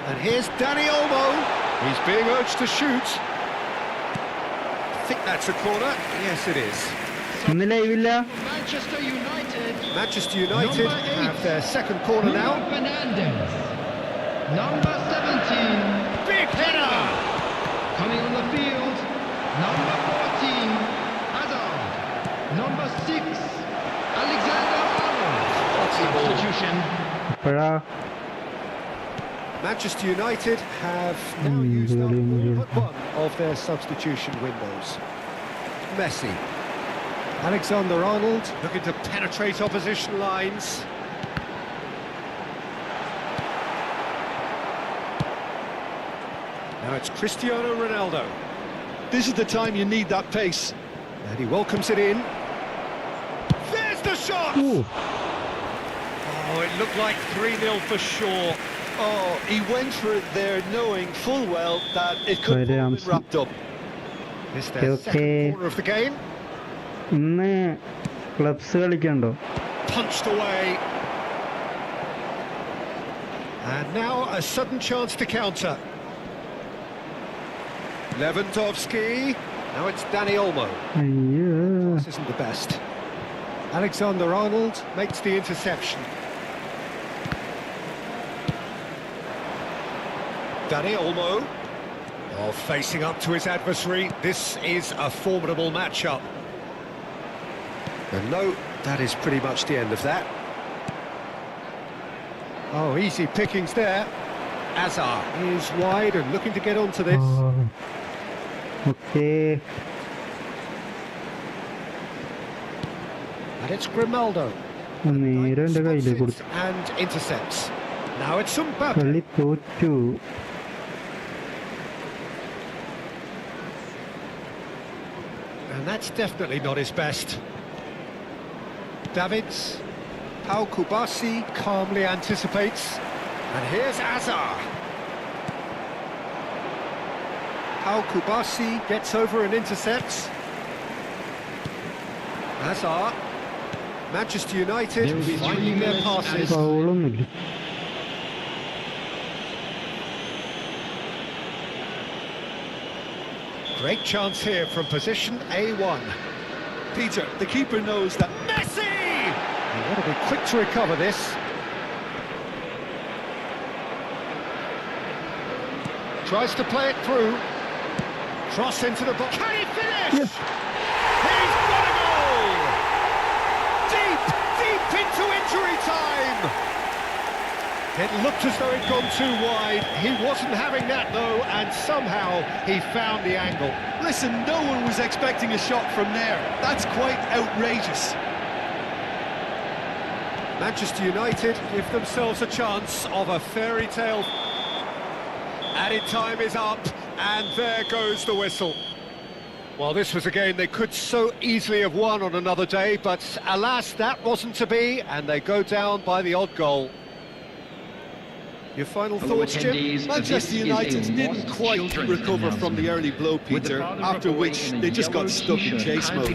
And here's Danny Olmo. He's being urged to shoot. I think that's a corner. Yes, it is. ഇന്ന് ലൈവില്ല. Manchester United. Manchester United have their second corner now. Fernandes. Number 17. Big header! Coming on the field. Number 14. Hazard. Number 6. Alexander-Arnold. Substitution. ഇപ്പഴാ Manchester United have now used up all but one of their substitution windows. Messi. Alexander-Arnold looking to penetrate opposition lines. Now it's Cristiano Ronaldo. This is the time you need that pace. And he welcomes it in. There's the shot! Oh, it looked like 3-0 for sure. Oh, he went for it there knowing full well that it could have been wrapped up. This their second corner of the game. ഇന്ന് clubs കളിക്കണ്ടോ? Punched away. And now a sudden chance to counter. Lewandowski. Now it's Danny Olmo. അയ്യോ. This isn't the best. Alexander-Arnold makes the interception. Danny Olmo. Oh, facing up to his adversary. This is a formidable matchup. And no, that is pretty much the end of that. Oh, easy pickings there. Azar is wide and looking to get onto this. Okay. And it's Grimaldo. നേരെ എൻ്റെ കയ്യിൽ കൊടുത്തു. And intercepts. Now it's Mbappe. കളി തോറ്റു. And that's definitely not his best. Davids. Pau Kubasi calmly anticipates. And here's Azar. Pau Kubasi gets over and intercepts. Azar. Manchester United finding their passes. ഫൗളൊന്നുമില്ല. Great chance here from position A1. Peter, the keeper knows that. Messi! He ought to be quick to recover this. Tries to play it through. Cross into the box. Can he finish? Yes. He's got a goal! Deep, deep into injury time! It looked as though it'd gone too wide. He wasn't having that though, and somehow he found the angle. Listen, no one was expecting a shot from there. That's quite outrageous. Manchester United give themselves a chance of a fairy tale. Added time is up, and there goes the whistle. Well, this was a game they could so easily have won on another day, but alas, that wasn't to be, and they go down by the odd goal. Your final thoughts, Jim? Manchester United didn't quite recover from the early blow, Peter, after which they just got stuck in chase mode.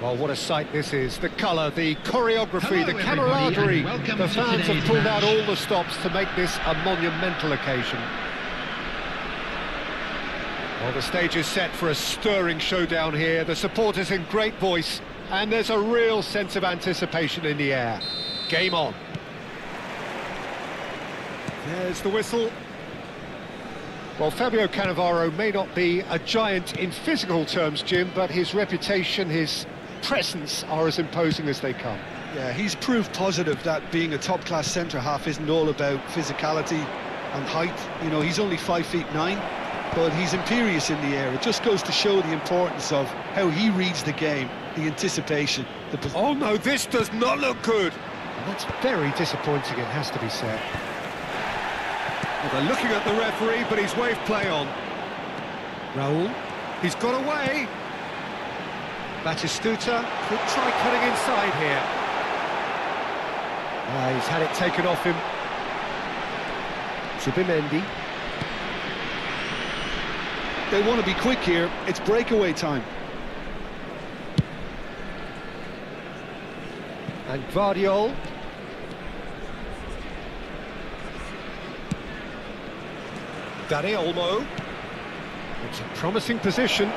Well, what a sight this is. The colour, the choreography, Hello, the camaraderie. everybody, and welcome The to fans have today's pulled out match. all the stops to make this a monumental occasion. Well, the stage is set for a stirring showdown here. The supporters in great voice, and there's a real sense of anticipation in the air. Game on. There's the whistle. Well, Fabio Cannavaro may not be a giant in physical terms, Jim, but his reputation, his presence are as imposing as they come. Yeah, he's proof positive that being a top-class centre-half isn't all about physicality and height. You know, he's only 5'9", but he's imperious in the air. It just goes to show the importance of how he reads the game, the anticipation. Oh no, this does not look good. And that's very disappointing, it has to be said. Well, they're looking at the referee, but he's waved play on. Raul, he's got away. Batistuta could try cutting inside here. He's had it taken off him. Zubimendi. They want to be quick here. It's breakaway time. And Guardiol. Dani Olmo. It's a promising position.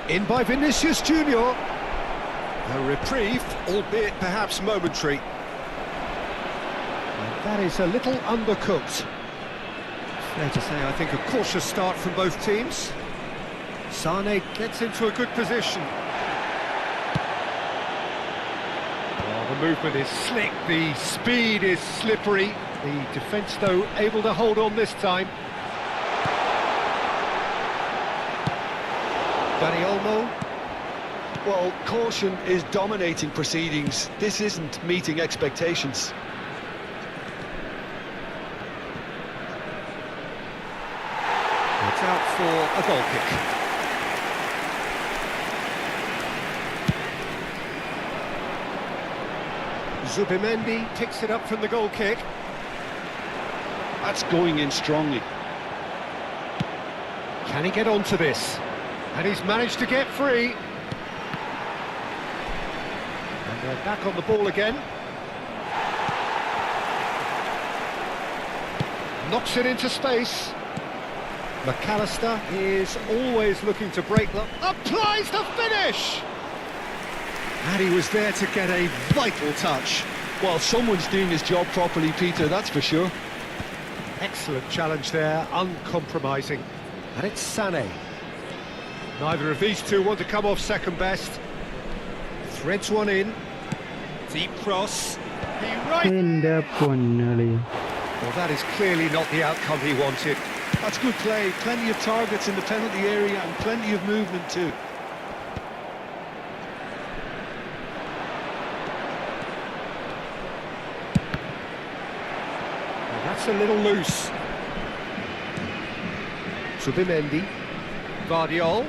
In by Vinicius Junior. A reprieve, albeit perhaps momentary. And that is a little undercooked. Fair to say, I think, a cautious start from both teams. Sane gets into a good position. Oh, the movement is slick, the speed is slippery. The defence, though, able to hold on this time. Dani Olmo. Well, caution is dominating proceedings. This isn't meeting expectations. It's out for a goal kick. Zubimendi picks it up from the goal kick. That's going in strongly. Can he get onto this? And he's managed to get free. And they're back on the ball again. Knocks it into space. McAllister is always looking to break them. Applies the finish! And he was there to get a vital touch. Well, someone's doing his job properly, Peter, that's for sure. Excellent challenge there, uncompromising. And it's Sané. Neither of these two want to come off second best. Threads one in. Deep cross. എൻ്റെ പൊന്നളി. Well, that is clearly not the outcome he wanted. That's good play. Plenty of targets in the penalty area and plenty of movement too. Well, that's a little loose. Zubimendi. Guardiol.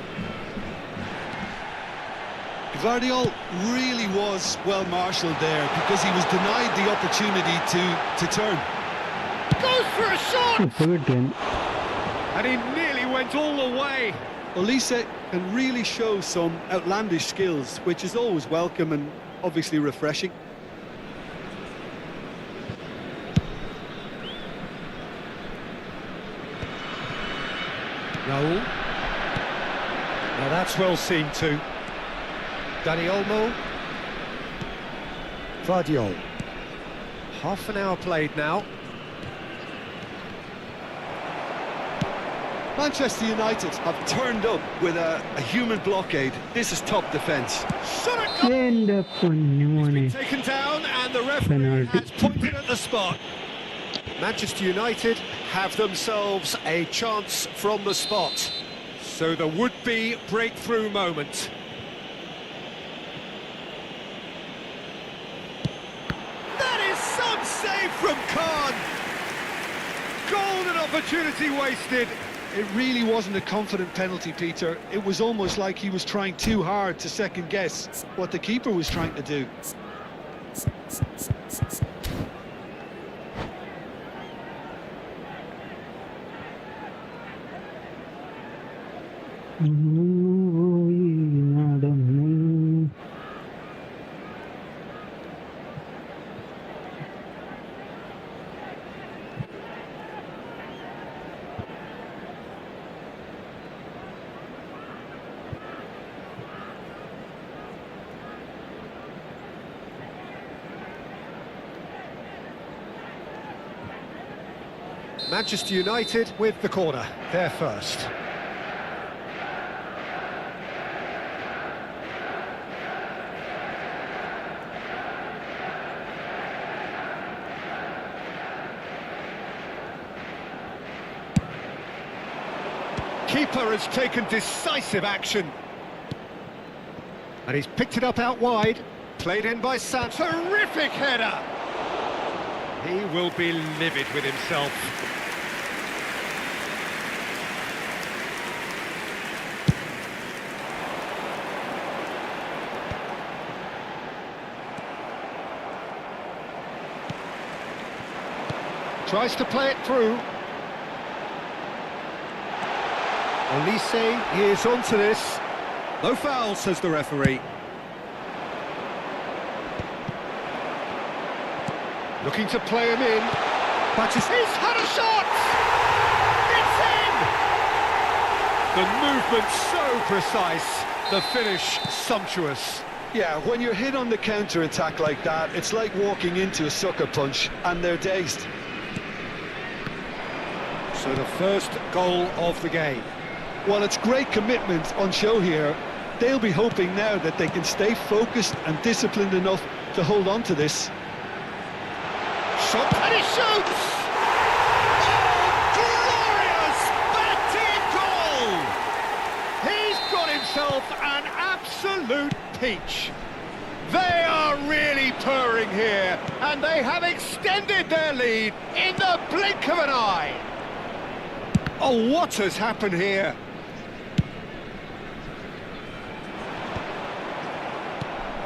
Guardiol really was well marshalled there because he was denied the opportunity to turn. Goes for a shot! ഇപ്പൊ കിട്ടിയാൻ. And he nearly went all the way. Olise can really show some outlandish skills, which is always welcome and obviously refreshing. Raul. Now that's well seen too. Dani Olmo. Guardiol. Half an hour played now. Manchester United have turned up with a human blockade. This is top defence. എൻ്റെ പൊന്നുമോനെ. Taken down and the referee Penalty. has pointed at the spot. Manchester United have themselves a chance from the spot. So there would be breakthrough moment. That is some save from Khan. Golden opportunity wasted. It really wasn't a confident penalty, Peter. It was almost like he was trying too hard to second guess what the keeper was trying to do. ഉം, Manchester United with the corner, they're first. Keeper has taken decisive action. And he's picked it up out wide. Played in by Sam. Terrific header! He will be livid with himself. Tries to play it through. Elise is onto this. No foul, says the referee. Looking to play him in. But he's had a shot! It's in! The movement so precise. The finish sumptuous. Yeah, when you're hit on the counter-attack like that, it's like walking into a sucker punch, and they're dazed. So the first goal of the game. Well, it's great commitment on show here. They'll be hoping now that they can stay focused and disciplined enough to hold on to this. Shot, and he shoots! Oh, glorious! Batting goal! He's got himself an absolute peach. They are really purring here, and they have extended their lead in the blink of an eye. Oh, what has happened here?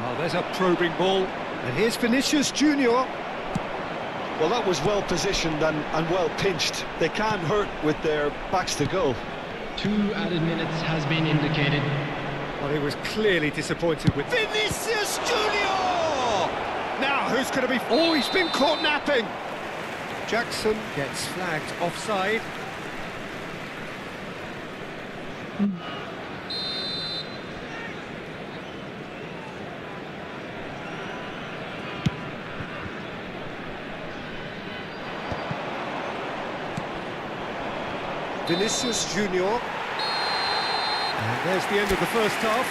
Oh, there's a probing ball, and here's Vinicius Junior. Well, that was well positioned and well pinched. They can't hurt with their backs to goal. 2 added minutes has been indicated. Well, he was clearly disappointed with Vinicius Junior. Now, who's going to be... Oh, he's been caught napping. Jackson gets flagged offside. Vinicius Junior. And there's the end of the first half.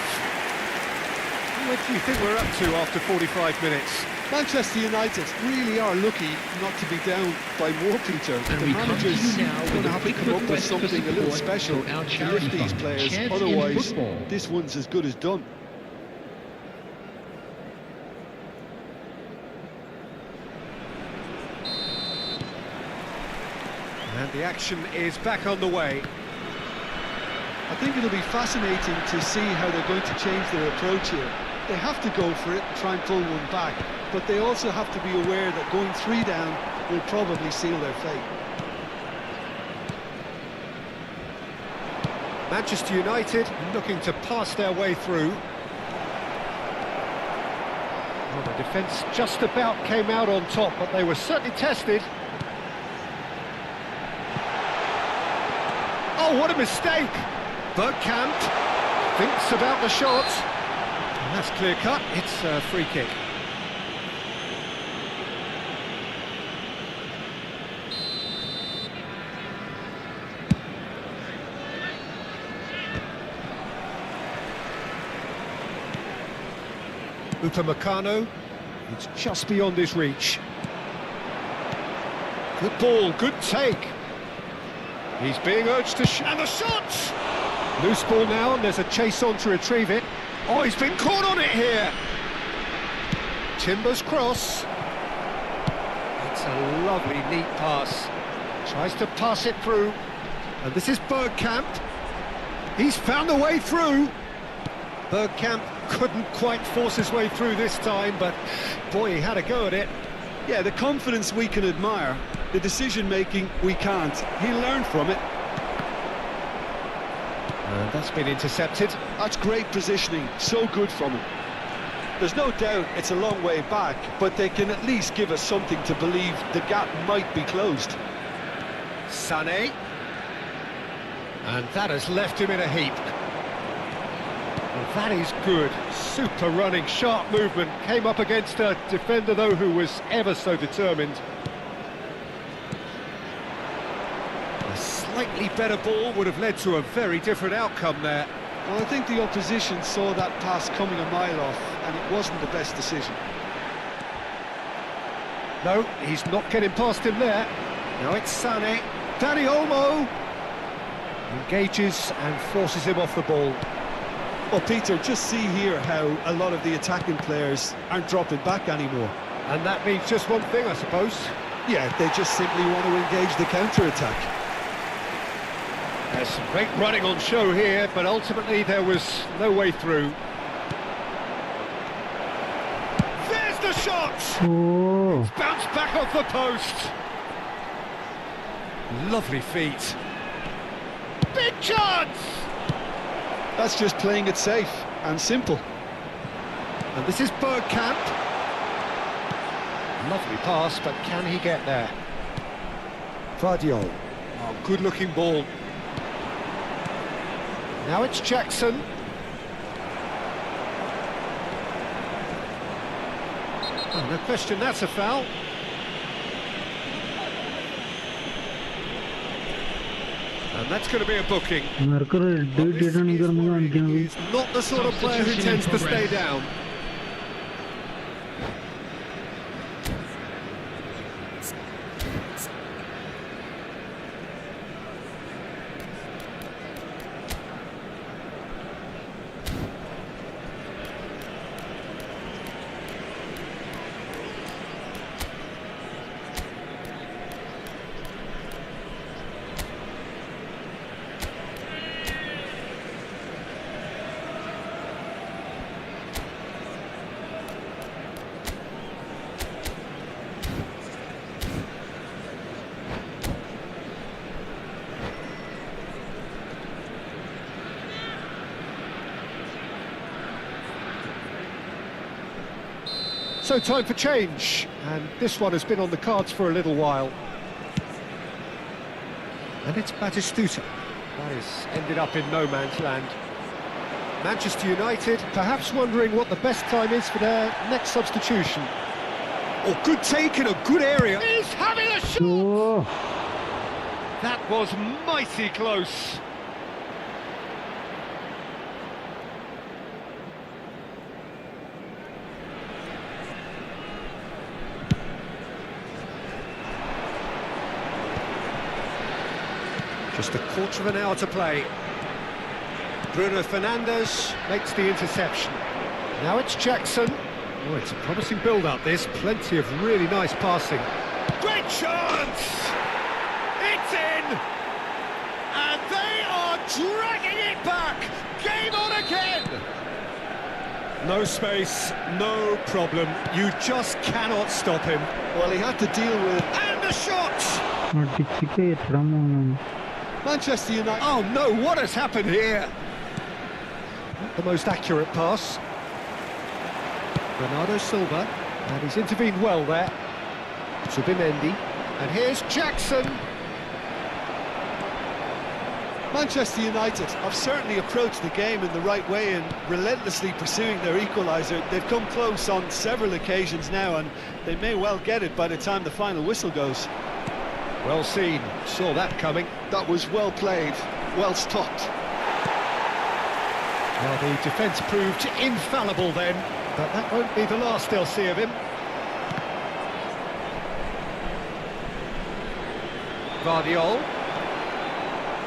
What do you think we're up to after 45 minutes? Manchester United really are lucky not to be down by more, Peter. And the we come to manager's you now going with to a have to quick come up with request for something a little support special for our to charity lift these fund, players. Chance in Otherwise, Football. this one's as good as done. And the action is back on the way. I think it'll be fascinating to see how they're going to change their approach here. They have to go for it and try and pull one back, but they also have to be aware that going 3 down will probably seal their fate. Manchester United looking to pass their way through. Well, the defence just about came out on top, but they were certainly tested. Oh, what a mistake! Bergkamp thinks about the shot. And that's clear cut. It's a free kick. Upamecano, it's just beyond his reach. Good ball, good take. He's being urged to shoot, and the shot! Loose ball now, and there's a chase on to retrieve it. Oh, he's been caught on it here. Timber's cross. It's a lovely, neat pass. Tries to pass it through. And this is Bergkamp. He's found a way through. Bergkamp couldn't quite force his way through this time, but boy, he had a go at it. Yeah, the confidence we can admire, the decision-making we can't. He'll learn from it. And that's been intercepted. That's great positioning, so good from him. There's no doubt it's a long way back, but they can at least give us something to believe the gap might be closed. Sané. And that has left him in a heap. Well, that is good. Super running, sharp movement. Came up against a defender, though, who was ever so determined. A slightly better ball would have led to a very different outcome there. Well, I think the opposition saw that pass coming a mile off, and it wasn't the best decision. No, he's not getting past him there. Now it's Sané. Danny Olmo engages and forces him off the ball. Well, Peter, just see here how a lot of the attacking players aren't dropping back anymore. And that means just one thing, I suppose. Yeah, they just simply want to engage the counter-attack. There's some great running on show here, but ultimately there was no way through. There's the shot! Oh, It's bounced back off the post. Lovely feet. Big chance! That's just playing it safe and simple. And this is Bergkamp. Lovely pass, but can he get there? Vardiol. Oh, good-looking ball. Now it's Jackson. Oh, no question, that's a foul. And that's going to be a booking. He's not the sort of player who tends to stay down. So time for change, and this one has been on the cards for a little while. And it's Batistuta. That has ended up in no man's land. Manchester United perhaps wondering what the best time is for their next substitution. Oh, good take in a good area. He's having a shot! oh. That was mighty close. Just a quarter of an hour to play. Bruno Fernandes makes the interception. Now it's Jackson. Oh, it's a promising build-up, this. Plenty of really nice passing. Great chance! It's in! And they are dragging it back! Game on again! No space, no problem. You just cannot stop him. Well, he had to deal with... And the shot! Manchester United... Oh no, what has happened here? Not the most accurate pass. Bernardo Silva, and he's intervened well there. Zubimendi, and here's Jackson. Manchester United have certainly approached the game in the right way and relentlessly pursuing their equaliser. They've come close on several occasions now, and they may well get it by the time the final whistle goes. Well seen, saw that coming. That was well played, well stopped. Well, the defence proved infallible then, but that won't be the last they'll see of him. Vardiol.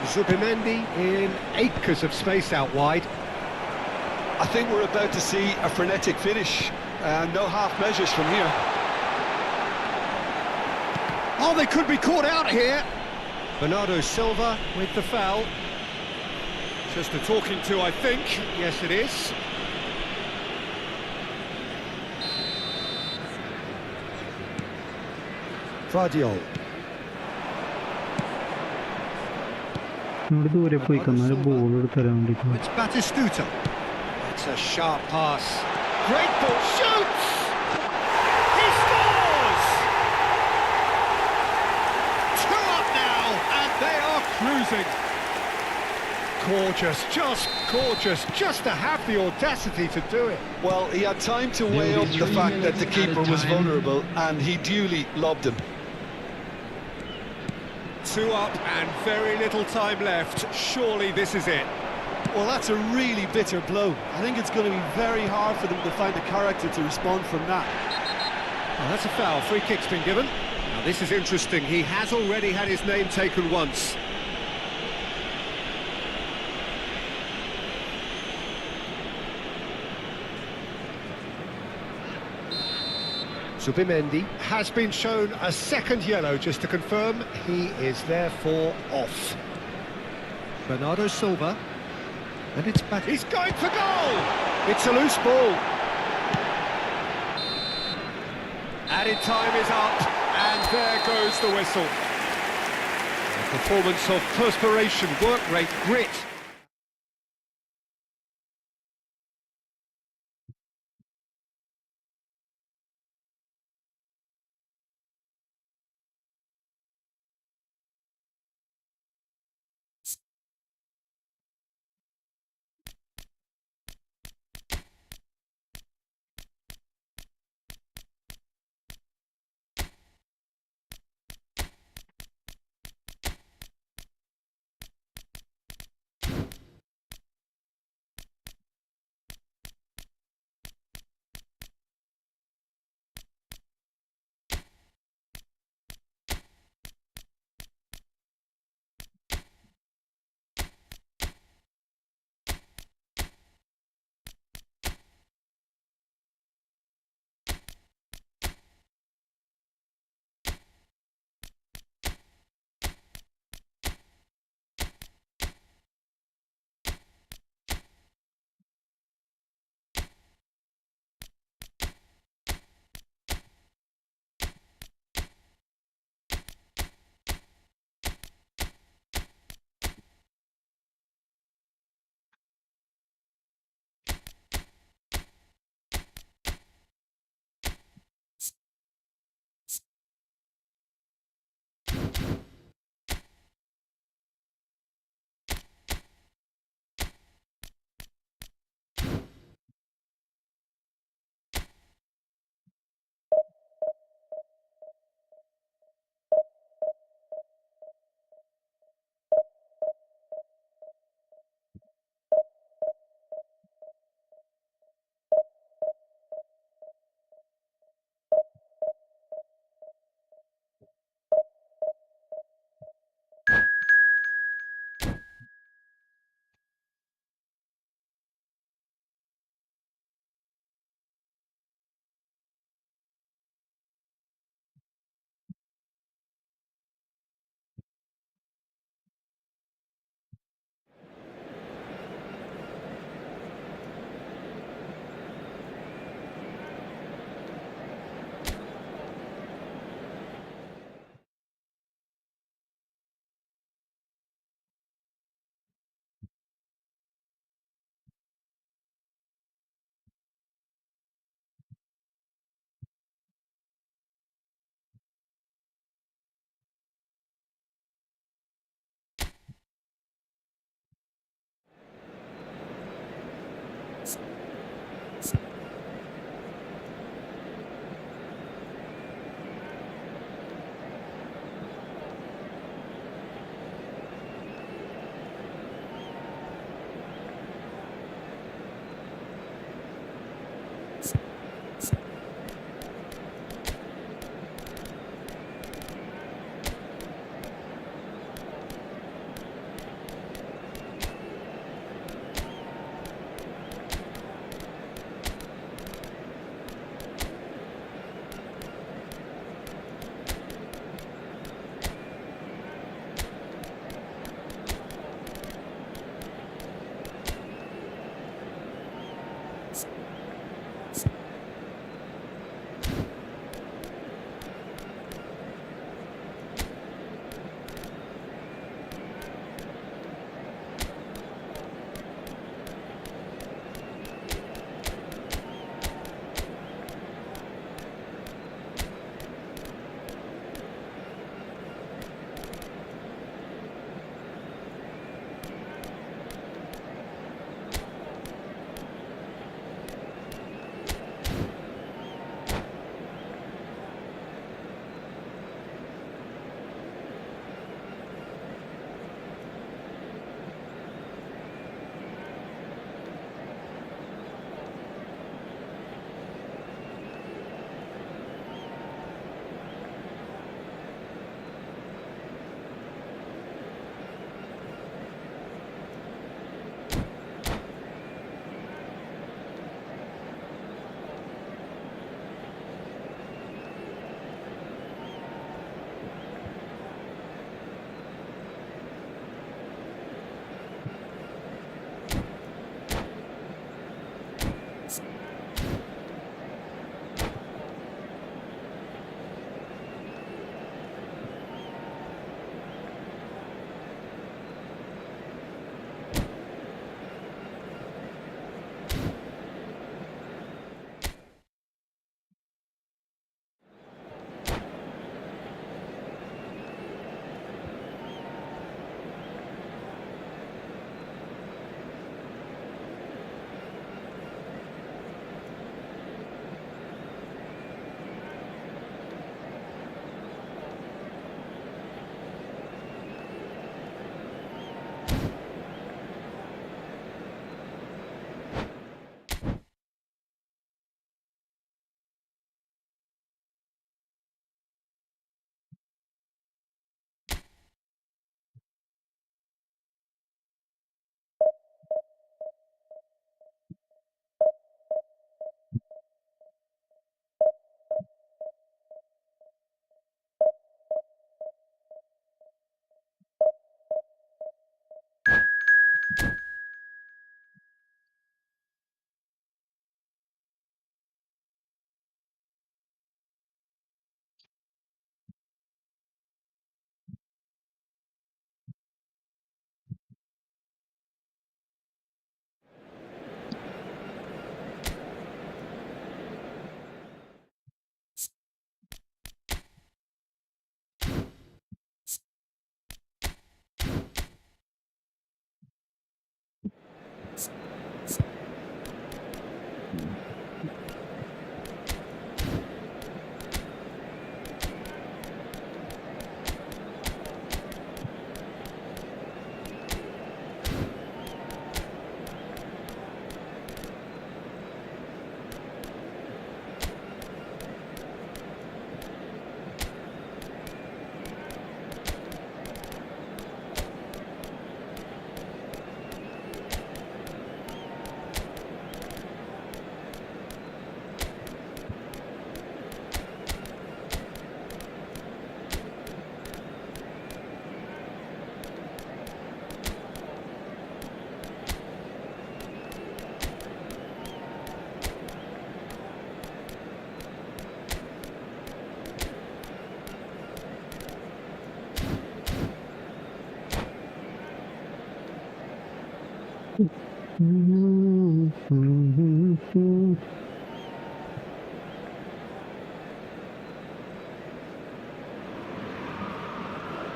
Zubimendi in acres of space out wide. I think we're about to see a frenetic finish, and no half measures from here. Oh, they could be caught out here. Bernardo Silva with the foul. Just a talking to, I think. Yes, it is. Vardiol. It's Batistuta. It's a sharp pass. Great ball, shoots! He scores! 2 up now, and they are cruising. Gorgeous, just gorgeous, just to have the audacity to do it. Well, he had time to weigh up the fact that the keeper was vulnerable, and he duly lobbed him. 2 up and very little time left. Surely this is it. Well, that's a really bitter blow. I think it's going to be very hard for them to find the character to respond from that. Well, that's a foul. Free kick's been given. Now, this is interesting. He has already had his name taken once. Zubimendi has been shown a second yellow, just to confirm. He is therefore off. Bernardo Silva. And it's back. He's going for goal! It's a loose ball. Added time is up, and there goes the whistle. A performance of perspiration, work rate, grit.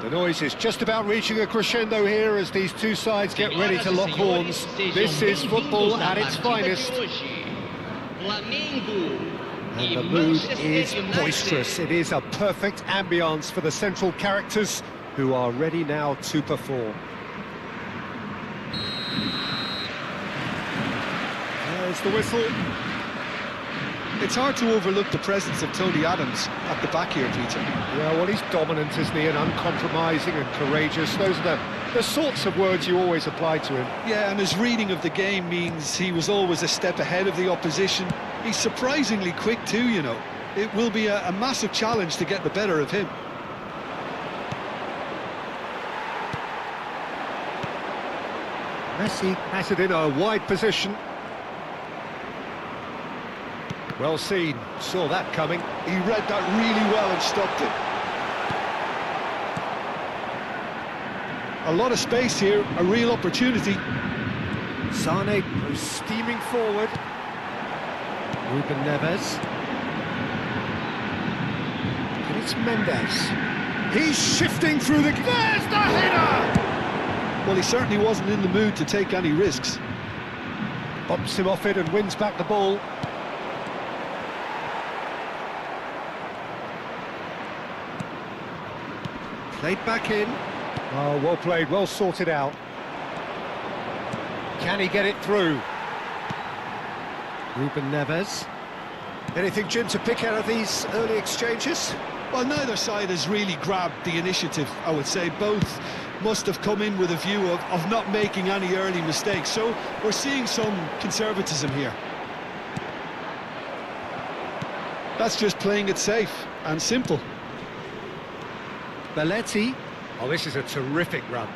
The noise is just about reaching a crescendo here as these two sides get ready to lock horns. This is football at its finest. And the mood is boisterous. It is a perfect ambience for the central characters who are ready now to perform. There's the whistle. It's hard to overlook the presence of Tony Adams at the back here, Peter. Yeah, well, he's dominant, isn't he, and uncompromising and courageous. Those are the sorts of words you always apply to him. Yeah, and his reading of the game means he was always a step ahead of the opposition. He's surprisingly quick too, you know. It will be a massive challenge to get the better of him. Messi has it in a wide position. Well seen, saw that coming. He read that really well and stopped it. A lot of space here, a real opportunity. Sane goes steaming forward. Ruben Neves. And it's Mendes. He's shifting through the... There's the header! Well, he certainly wasn't in the mood to take any risks. Bumps him off it and wins back the ball. Played back in. Oh, well played, well sorted out. Can he get it through? Ruben Neves. Anything, Jim, to pick out of these early exchanges? Well, neither side has really grabbed the initiative, I would say. Both must have come in with a view of not making any early mistakes. So we're seeing some conservatism here. That's just playing it safe and simple. Belletti. Oh, this is a terrific run.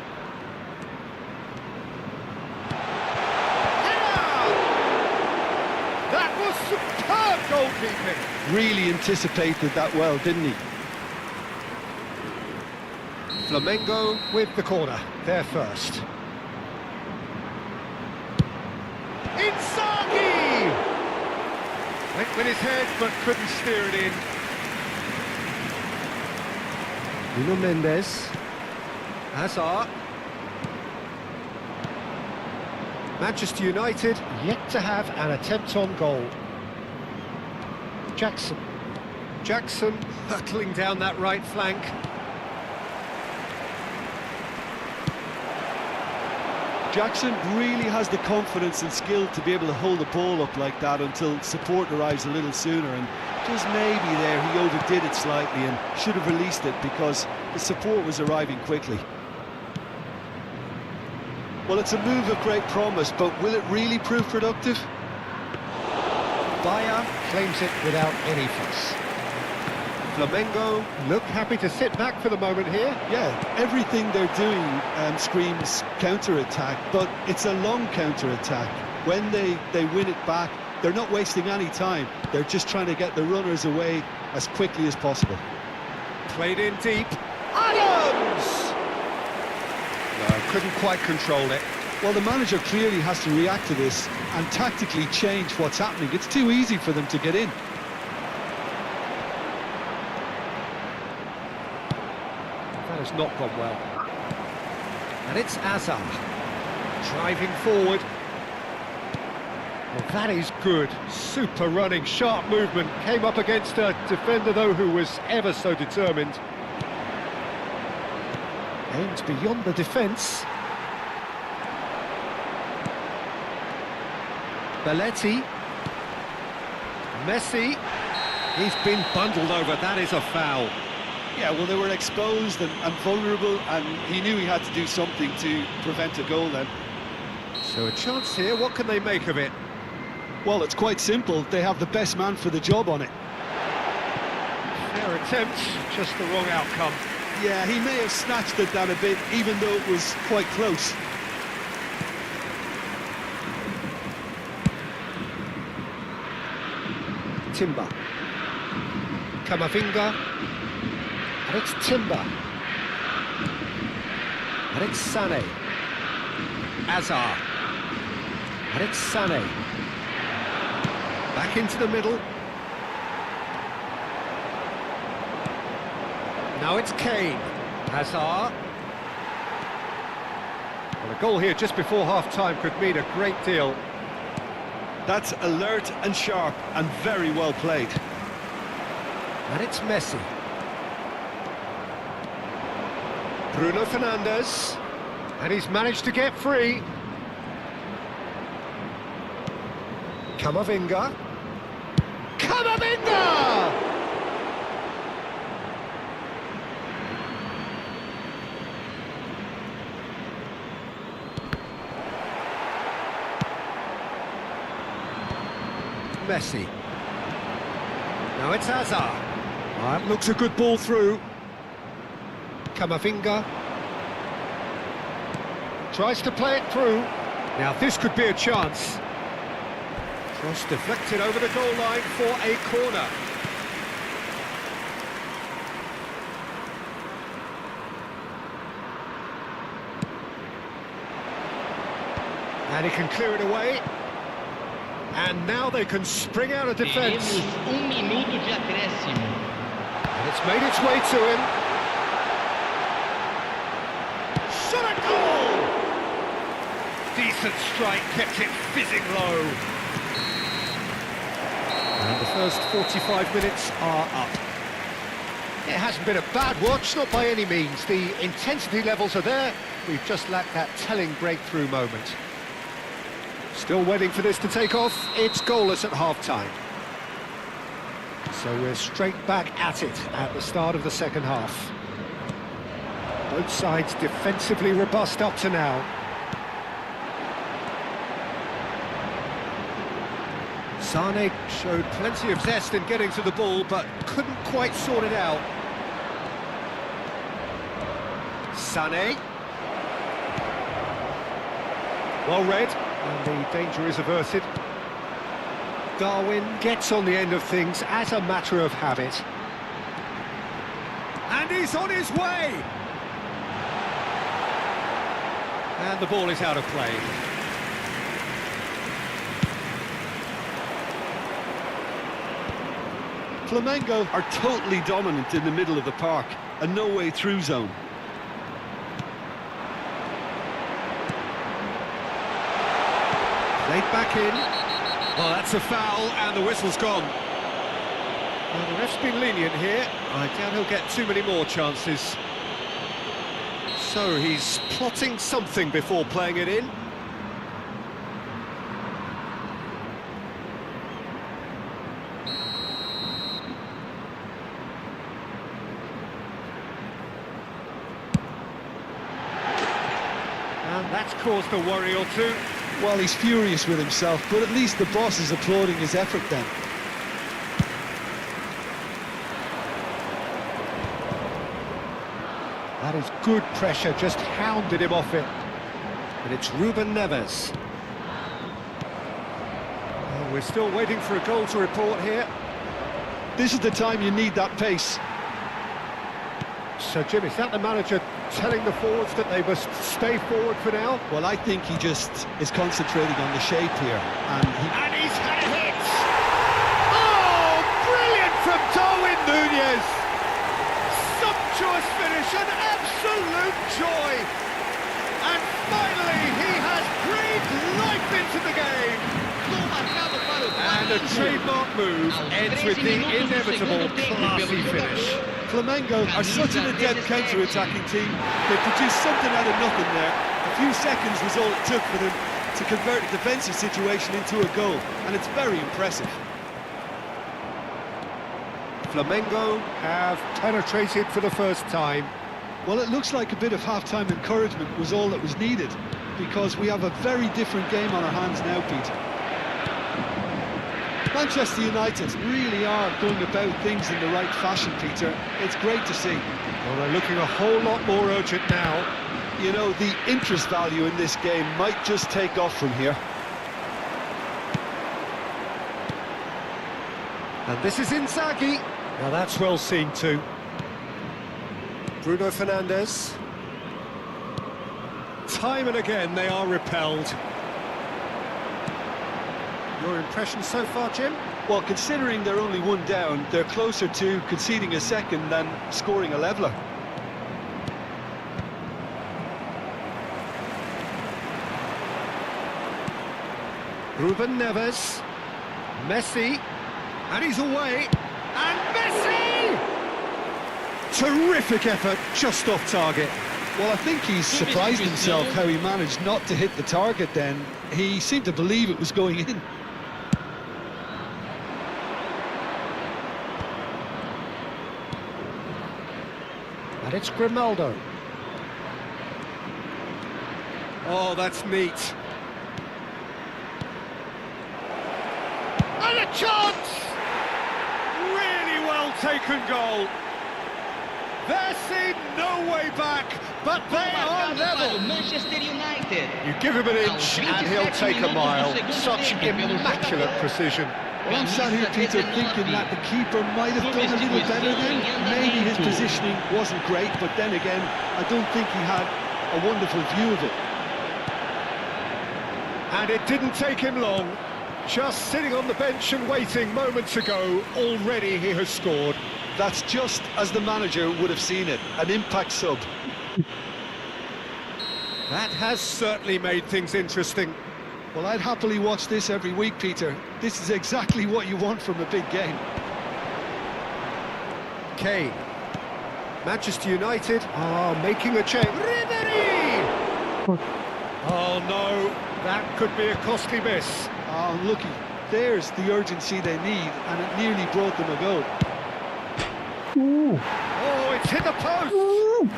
That was superb goalkeeping. Really anticipated that well, didn't he? Flamengo with the corner. They're first. Inzaghi! Went with his head, but couldn't steer it in. Nuno Mendes. Hazard. Manchester United yet to have an attempt on goal. Jackson. Jackson hurtling down that right flank. Jackson really has the confidence and skill to be able to hold the ball up like that until support arrives a little sooner, and just maybe there he overdid it slightly and should have released it because the support was arriving quickly. Well, it's a move of great promise, but will it really prove productive? Bayer claims it without any fuss. Flamengo look happy to sit back for the moment here. Yeah, everything they're doing screams counter-attack, but it's a long counter-attack. When they win it back, they're not wasting any time. They're just trying to get the runners away as quickly as possible. Played in deep. Adams! No, couldn't quite control it. Well, the manager clearly has to react to this and tactically change what's happening. It's too easy for them to get in. That has not gone well. And it's Hazard driving forward. Well, that is good. Super running, sharp movement. Came up against a defender, though, who was ever so determined. Aimed beyond the defence. Belletti. Messi. He's been bundled over. That is a foul. Yeah, well, they were exposed and vulnerable, and he knew he had to do something to prevent a goal then. So a chance here. What can they make of it? Well, it's quite simple. They have the best man for the job on it. Fair attempt, just the wrong outcome. Yeah, he may have snatched at that a bit, even though it was quite close. Timber. Camavinga. And it's Timber. And it's Sané. Hazard. And it's Sané. Back into the middle. Now it's Kane. Hazard. Well, a goal here just before half-time could mean a great deal. That's alert and sharp and very well played. And it's Messi. Bruno Fernandes. And he's managed to get free. Camavinga. Camavinga! Messi. Now it's Hazard. That looks a good ball through. Camavinga. Tries to play it through. Now this could be a chance. Cross deflected over the goal line for a corner. And he can clear it away. And now they can spring out of defence. Minuto de acréscimo. And it's made its way to him. Shot a goal! Decent strike, kept it fizzing low. And the first 45 minutes are up. It hasn't been a bad watch, not by any means. The intensity levels are there. We've just lacked that telling breakthrough moment. Still waiting for this to take off. It's goalless at half-time. So we're straight back at it at the start of the second half. Both sides defensively robust up to now. Sané showed plenty of zest in getting to the ball, but couldn't quite sort it out. Sané. Well read. And the danger is averted. Darwin gets on the end of things as a matter of habit. And he's on his way! And the ball is out of play. Flamengo are totally dominant in the middle of the park, a no-way through zone. Played back in. Well, that's a foul, and the whistle's gone. Well, the ref's been lenient here. I doubt he'll get too many more chances. So he's plotting something before playing it in. And that's caused a worry or two. Well, he's furious with himself, but at least the boss is applauding his effort then. That is good pressure, just hounded him off it. And it's Ruben Neves. Oh, we're still waiting for a goal to report here. This is the time you need that pace. So, Jim, is that the manager telling the forwards that they must stay forward for now? Well, I think he just is concentrating on the shape here. And he's had a hit! Oh, brilliant from Darwin Núñez! Sumptuous finish, an absolute joy! And finally, he has breathed life into the game! And a trademark move ends with the inevitable classy finish. Flamengo are such an adept counter-attacking team. They produced something out of nothing there. A few seconds was all it took for them to convert a defensive situation into a goal, and it's very impressive. Flamengo have penetrated for the first time. Well, it looks like a bit of half-time encouragement was all that was needed, because we have a very different game on our hands now, Peter. Manchester United really are going about things in the right fashion, Peter. It's great to see. Well, they're looking a whole lot more urgent now. You know, the interest value in this game might just take off from here. And this is Inzaghi. Now that's well seen too. Bruno Fernandes. Time and again they are repelled. Your impression so far, Jim? Well, considering they're only one down, they're closer to conceding a second than scoring a leveller. Ruben Neves, Messi, and he's away, and Messi! Terrific effort, just off target. Well, I think he's surprised himself how he managed not to hit the target then. He seemed to believe it was going in. And it's Grimaldo. Oh, that's neat. And a chance! Really well taken goal. There seemed no way back, but they are level. Manchester United. You give him an inch and he'll take a mile. Such immaculate precision. Well, I'm sat here, Peter, thinking that the keeper might have done a little better then. Maybe his positioning wasn't great, but then again, I don't think he had a wonderful view of it. And it didn't take him long. Just sitting on the bench and waiting moments ago, already he has scored. That's just as the manager would have seen it, an impact sub. That has certainly made things interesting. Well, I'd happily watch this every week, Peter. This is exactly what you want from a big game. Kane. Manchester United are making a change. Ribery! Oh no, that could be a costly miss. Oh, unlucky. There's the urgency they need, and it nearly brought them a goal. Ooh. Oh, it's hit the post! Ooh.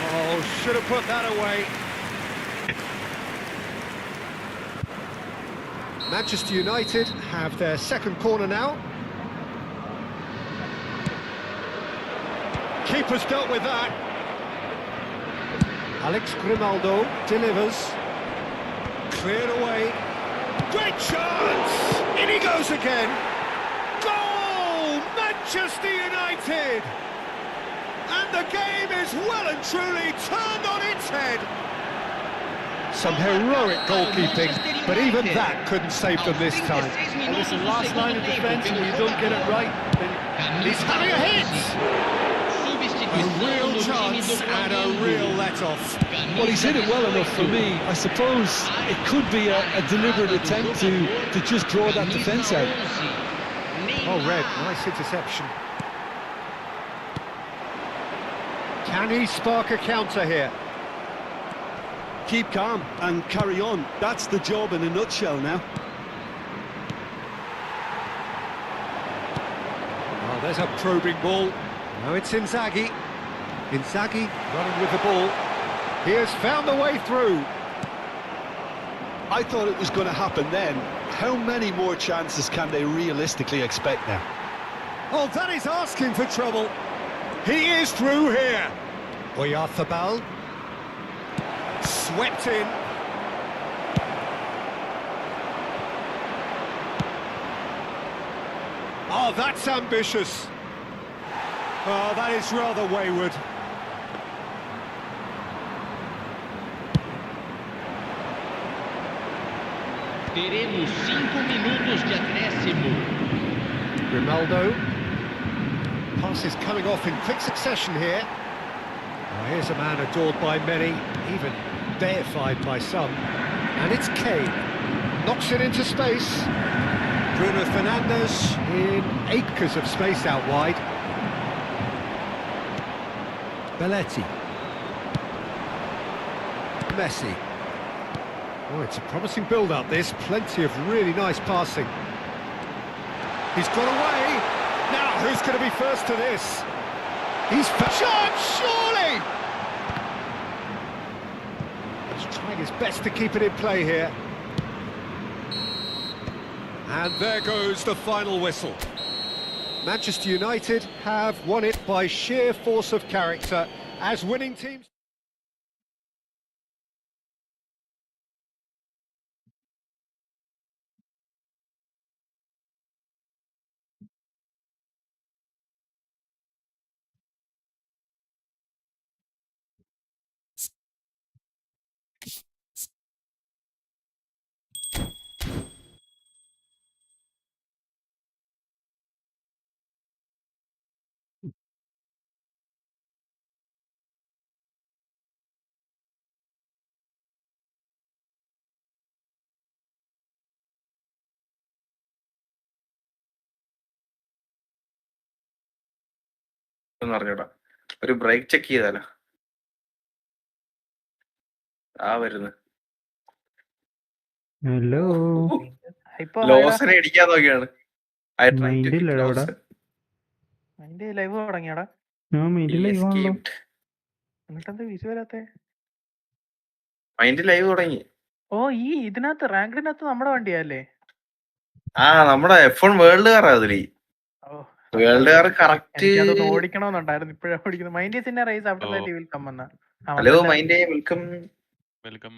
Oh, should have put that away. Manchester United have their second corner now. Keeper's dealt with that. Alex Grimaldo delivers. Cleared away. Great chance! In he goes again. Goal! Manchester United! And the game is well and truly turned on its head. Some heroic goalkeeping, but even that couldn't save them this time. And listen, last line of defence, and you don't get it right, then He's having a hit! A real chance and a real let-off. well, he's hit it well enough for me. I suppose it could be a deliberate attempt to just draw that defence out. Oh, Red, nice interception. Can he spark a counter here? Keep calm and carry on. That's the job in a nutshell now. Oh, there's a probing ball. Now it's Inzaghi. Inzaghi running with the ball. He has found the way through. I thought it was going to happen then. How many more chances can they realistically expect now? Oh, that is asking for trouble. He is through here. Oyarzabal. Swept in. Oh, that's ambitious. Oh, that is rather wayward. Teremos 5 minutos de acréscimo. Grimaldo. Passes coming off in quick succession here. Oh, here's a man adored by many, even deified by some. And it's Kane. Knocks it into space. Bruno Fernandes in acres of space out wide. Belletti. Messi. Oh, it's a promising build-up, this. Plenty of really nice passing. He's got away. Now, who's going to be first to this? He's shot, surely! He's trying his best to keep it in play here. And there goes the final whistle. Manchester United have won it by sheer force of character as winning teams. എന്ന് പറഞ്ഞോടാ. ഒരു break check ചെയ്താലോ? വരുന്നു. Hello ലോസിനെ അടിക്കാൻ നോക്കിയാണ്. Mind ഇല്ലടാ ഇവിടെ. Live തുടങ്ങിയാടാ. Mind live ആണല്ലോ. എന്നിട്ടെന്താ വിഷു വരാത്തെ? മൈൻഡ് ലൈവ് തുടങ്ങി. ഓ, ഈ ഇതിനകത്ത് റാങ്കിനകത്ത് നമ്മുടെ വണ്ടിയല്ലേ? നമ്മുടെ F1 വേൾഡ് കാറാ അതില്. World car correct. എനിക്കതൊന്ന് ഓടിക്കണമെന്നുണ്ടായിരുന്നു. ഇപ്പോഴാണ് ഓടിക്കുന്നത്. Mind in race after that you will come എന്ന. Hello mind, welcome.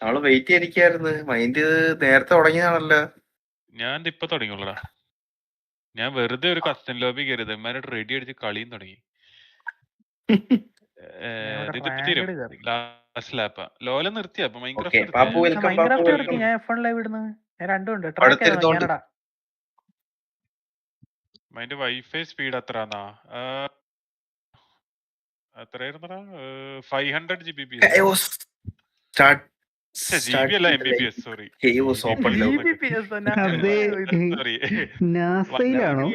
നമ്മള് വെയിറ്റ് ചെയ്തിരിക്കായിരുന്നു. മൈൻഡ് നേരത്തെ തുടങ്ങിയതാണല്ലോ. ഞാൻ ഇപ്പൊ തുടങ്ങിയുള്ളടാ. ഞാൻ വെറുതെ ഒരു കസ്റ്റം ലോബി കയറിയത്. ഇമാരോട് റെഡി അടിച്ച് കളിയും തുടങ്ങി. ലാസ്റ്റ് ലാപ്പാ. ലോല നിർത്തിയാ അപ്പൊ മൈൻക്രാഫ്റ്റ് നിർത്തി. ഞാൻ F1 ലൈവ് ഇടുന്നത്. ഞാൻ രണ്ടും ഉണ്ട്. ട്രാക്ക് അതിന്റെ വൈഫൈ സ്പീഡ് എത്രന്നാ? എത്രയായിരുന്നടാ? 500 Gbps. GB അല്ല, MBPS. സോറി. നാസയിലാണോ?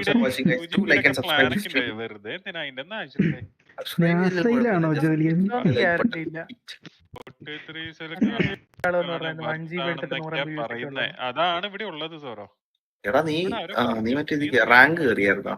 വെറുതെ എന്തിനാ അതിന്റെ ഒന്നും ആവശ്യമില്ല. നാസയിലാണോ ജോലി? പറയുന്നേ അതാണ് ഇവിടെ ഉള്ളത്. സോറോ എടാ നീ മറ്റേ റാങ്ക് കയറിയായിരുന്നോ?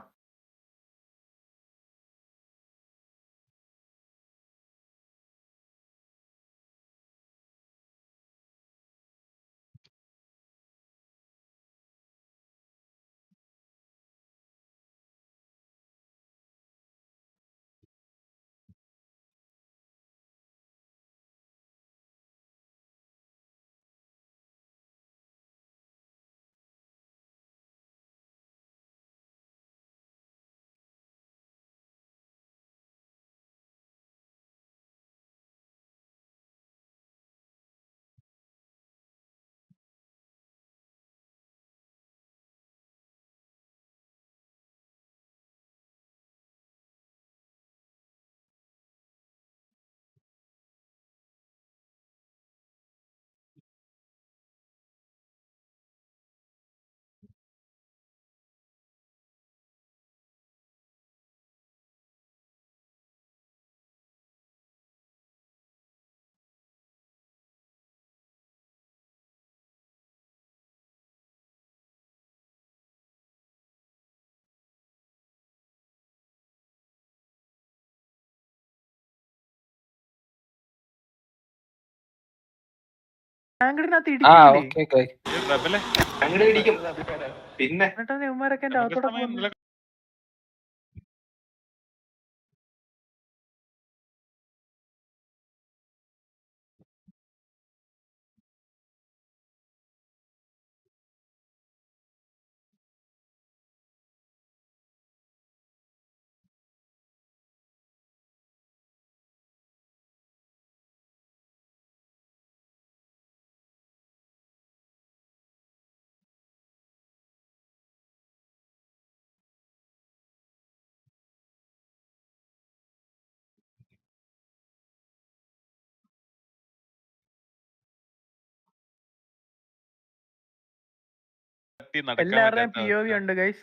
പിന്നെ എല്ലാവരുടെയും POV ഉണ്ട് ഗൈസ്.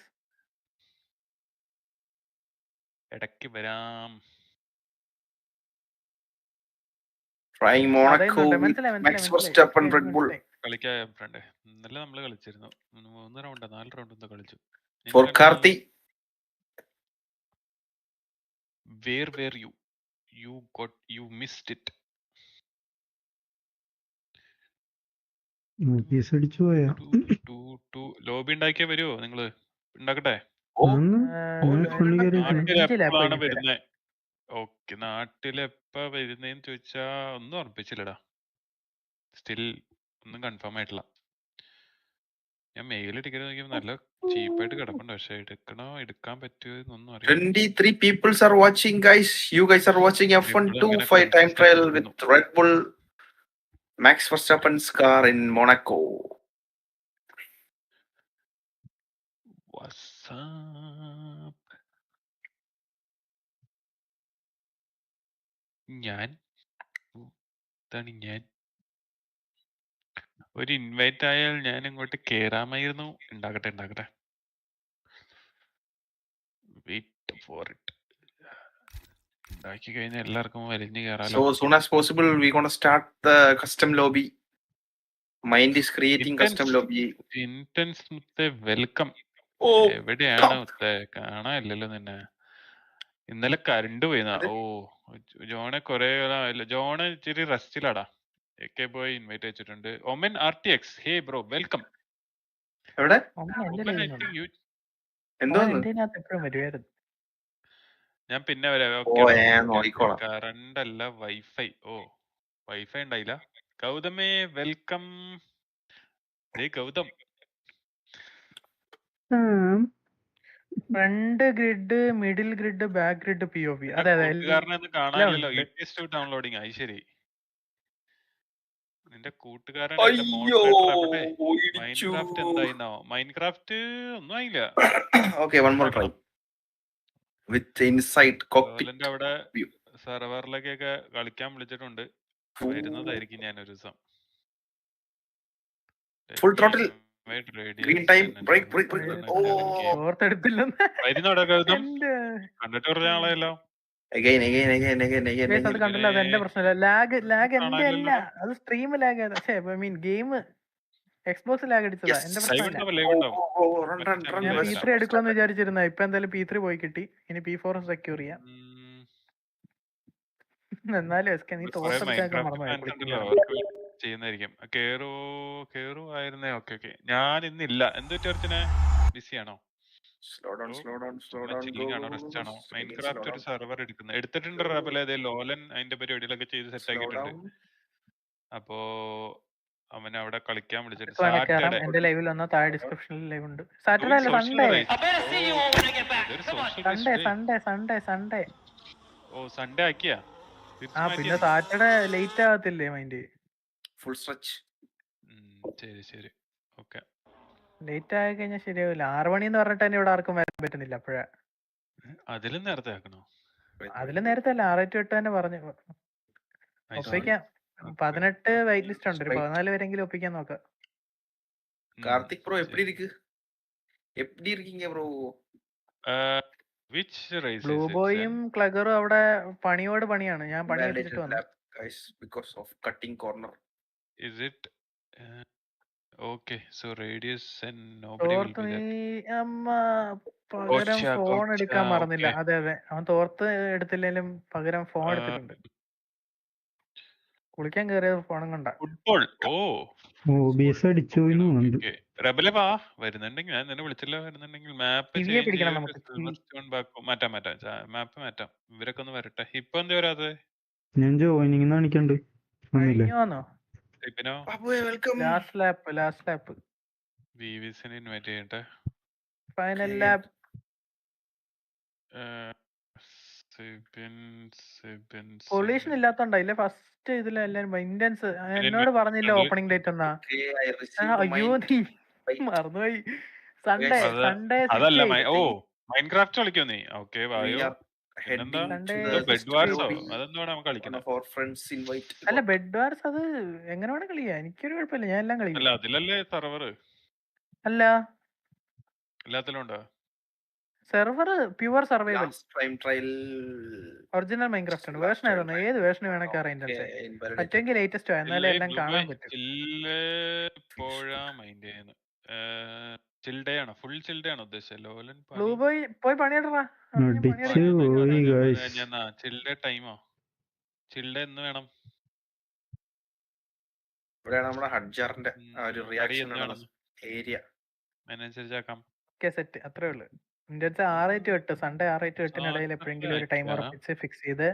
ഇടയ്ക്ക് വരാം. കളിക്കാം ഫ്രണ്ട്. ഇന്നലെ നമ്മള് കളിച്ചിരുന്നു. 3 റൗണ്ട് 4 റൗണ്ട് എന്തോ കളിച്ചു. Where you? You missed it. Lobby ഉണ്ടാക്കിയാ വരുമോ നിങ്ങള്? ഉണ്ടാക്കട്ടെ? നാട്ടിലെപ്പോഴാണ് വരുന്നേ? ഓക്കെ, നാട്ടിലെപ്പ വരുന്നേന്ന് ചോദിച്ചാ ഒന്നും ഉറപ്പിച്ചില്ലടാ. സ്റ്റിൽ ഒന്നും കൺഫേം ആയിട്ടില്ല. ഞാൻ മെയിൽ അടിക്കാൻ നോക്കിയപ്പോ നല്ല ചീപ്പായിട്ട് കിടപ്പുണ്ട്. പക്ഷെ എടുക്കാൻ പറ്റുമെന്നൊന്നും അറിയില്ല. 23 people are watching, guys. You guys are watching F1 2.5 time trial with Red Bull Max Verstappen's car in Monaco. What's up? ഞാൻ ഒരു ഇൻവൈറ്റ് ആയാൽ ഞാൻ ഇങ്ങോട്ട് കേറാമായിരുന്നു. ഉണ്ടാക്കട്ടെ. Wait for it. ഉണ്ടാക്കി കഴിഞ്ഞാൽ എല്ലാവർക്കും വലിഞ്ഞു കയറാലോ. So soon as possible, we're gonna start the custom lobby. Mind is creating custom lobby. Intense മുത്തേ വെൽക്കം. Oh, എവിടെയാണ് മുത്തേ? കാണാനില്ലല്ലോ നിന്നെ. ഇന്നലെ കരണ്ട് പോയിന്നാ. ഓ ജോണെ കൊറേ ജോണ് ഇച്ചിരി റെസ്റ്റിലാടാ. ഒക്കെ പോയി ഇൻവൈറ്റ് അയച്ചിട്ടുണ്ട്. ഒമൻ RTX, ഹേ ബ്രോ വെൽക്കം. എവിടെ? ഞാൻ പിന്നെ വരാം. കറണ്ട് അല്ല വൈഫൈ. ഓ വൈഫൈ ഉണ്ടായില്ല. ഗൗതമേ welcome. Gautham front grid, middle grid, back grid, POV. അതെ കാണാനില്ലല്ലോ. ഡൗൺലോഡിങ് ആയി. ശരി, നിന്റെ കൂട്ടുകാരൻ മൈൻക്രാഫ്റ്റ് എന്തായിന്നോ? മൈൻക്രാഫ്റ്റ് ഒന്നും ആയില്ല. Okay, one more try with inside cockpit. അവിടെ സെർവറിലേക്കൊക്കെ കളിക്കാൻ വിളിച്ചിട്ടുണ്ട്. വരുന്നതായിരിക്കും ഞാൻ ഒരു ദിവസം. Full throttle. Green time. Break. വരുന്നോടാ Gautam? കണ്ടിട്ട് പറഞ്ഞ ആളെയല്ലോ. Again. അത് കണ്ടില്ല, അത് എന്റെ പ്രശ്നമില്ല. ലാഗ് എന്റെ അല്ല, അത് stream lag. Game Xbox lag അടിച്ചതാ, എന്റെ പ്രശ്നമില്ല. ഞാൻ P3 എടുക്കാന്ന് വിചാരിച്ചിരുന്ന, ഇപ്പൊ എന്തായാലും P3 പോയി കിട്ടി. ഇനി P4 സെക്യൂർ ചെയ്യാം. എന്നാലും നീ തോർത്തെടുക്കാൻ ചെയ്യുന്നതായിരിക്കും. കേറു ആയിരുന്നേ. ഓക്കെ ഞാൻ ഇന്നില്ല. എന്ത് പറ്റി? ബിസിയാണോ? Slow down. റെസ്റ്റ് ആണോ? മൈൻക്രാഫ്റ്റ് ഒരു സെർവർ എടുത്തിട്ടുണ്ട്. റാബിലെ ലോലൻ അതിന്റെ പരിപാടികളൊക്കെ ചെയ്ത് സെറ്റ് ആക്കിയിട്ടുണ്ട്. അപ്പോ അവൻ അവിടെ കളിക്കാൻ വിളിച്ചിട്ട് എന്റെ ലൈവിൽ വന്ന താഴെ ഡിസ്ക്രിപ്ഷനിൽ ലൈവ് ഉണ്ട്. സാറ്റർഡേ അല്ല, സൺഡേ. ഓ സൺഡേ ആക്കിയാ? പിന്നെ സാറ്റർഡേ ലേറ്റ് ആകത്തില്ലേ മൈൻഡ്? Full stretch. ശരി ഓക്കെ. ലേറ്റ് ആയി കഴിഞ്ഞാൽ ശരിയാവില്ല. 6 മണി എന്ന് പറഞ്ഞിട്ട് തന്നെ ഇവിടെ ആർക്കും വരാൻ പറ്റുന്നില്ല. അപ്പോഴാ അതിലും നേരത്തെ ആക്കണോ? അതിലും നേരത്തെ അല്ല, 6 to 8 തന്നെ പറഞ്ഞു. ഒപ്പിക്കാം. 18 വെയിറ്റ് ലിസ്റ്റ് ഉണ്ട്. 14 വരെങ്കിലും ഒപ്പിക്കാൻ നോക്കാം. കാർത്തിക് ബ്രോ எப்படி இருக்கீங்க ബ്രോ? ബ്ലൂ ബോയും ക്ലഗറും അവിടെ പണിയോട് പണിയാണ്. ഞാൻ പണി എടുത്തിട്ട് വന്നു. because of cutting corner. Is it okay, so radius and nobody will be there. പകരം ഫോൺ എടുക്കാൻ മറന്നില്ല. അതെ അവൻ തോർത്ത് എടുത്തില്ലെങ്കിലും പകരം ഫോൺ എടുത്തിട്ടുണ്ട്. കുളിക്കാൻ കയറിയത് ഫോണും കൊണ്ടാ. ഫുട്ബോൾ റബലെ വാ. വരുന്നുണ്ടെങ്കിൽ ഞാൻ നിന്നെ വിളിച്ചില്ല. വരുന്നുണ്ടെങ്കിൽ മാപ്പ് മാറ്റാം. ഇവരൊക്കെ ഒന്ന് വരട്ടെ. ഇപ്പൊ എന്താ വരാതെ? ഞാൻ ജോയിനിങ് കാണിക്കണ്ട്. ലാസ്റ്റ് ലാപ്പ് വിവിസിനെ ഇൻവൈറ്റ് ചെയ്യട്ടെ. Final lap. പൊല്യൂഷൻ ഇല്ലാത്തോണ്ടല്ലേ ഫസ്റ്റ് ഇതിലെല്ലാരും ഇന്റൻസ്. എന്നോട് പറഞ്ഞില്ല ഓപ്പണിംഗ് ഡേറ്റ് എന്നാ. അയ്യോ നീ മറന്നുപോയി. സൺഡേ അതല്ല. ഓ മൈൻക്രാഫ്റ്റ് കളിക്കോ നീ? ഓക്കെ വായോ. അല്ല ബെഡ് വാർസ് അത് എങ്ങനെ വേണം കളിയാ. എനിക്കൊരു കുഴപ്പമില്ല, ഞാൻ എല്ലാം കളിക്കും. അതിലല്ലേ സെർവർ? അല്ല എല്ലാത്തിലും ഉണ്ടോ server? Pure survival original Minecraft ആണ്. വേർഷൻ ആയിരുന്നു, ഏത് വേർഷൻ വേണമെങ്കിൽ അറിയാം. പറ്റുമെങ്കിൽ ലേറ്റസ്റ്റ് എന്നാലേ എല്ലാം കാണാൻ പറ്റും. ഫുൾ ചിൽഡേ ആണോ ഉദ്ദേശിച്ചത്? ബ്ലൂ ബോയ് പോയി പണിയിടറാ. ചിൽഡേ ടൈമോ? ചിൽഡേ എന്ന് വേണം? ഇവിടെയാണ് നമ്മുടെ ഹഡ്ജറിന്റെ ഒരു റിയാക്ഷൻ ഏരിയ. അതിനനുസരിച്ചാക്കാം. സെറ്റ് അത്രേ ഉള്ളൂ. ഇന്ത്യ 6 to 8 സൺഡേ 6 to 8 എപ്പോഴെങ്കിലും ഒരു ടൈം ഉറപ്പിച്ച് ഫിക്സ് ചെയ്ത്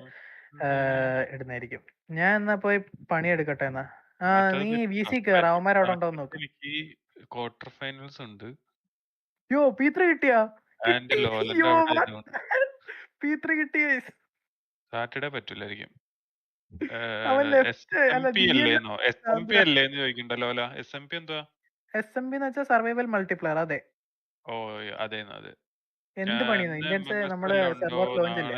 ഇടുന്നായിരിക്കും. ഞാൻ എന്നാ പോയി പണിയെടുക്കട്ടെ എന്നാ. നീ VC കേറ. അവന്മാരവിടെ ഉണ്ടോ നോക്ക്. ക്വാർട്ടർ ഫൈനൽസ് ഉണ്ട്. യോ P3 കിട്ടിയാ? P3 കിട്ടിയ സാറ്റർഡേ പറ്റൂലായിരിക്കും. SMP എന്ന് വെച്ചാൽ സർവൈവൽ മൾട്ടിപ്ലയർ. അതെ. ഓ അതെ. എന്ത് പണിയാണ് ഇന്ത്യൻസ് നമ്മുടെ സെർവർ ലോഞ്ച് അല്ലേ?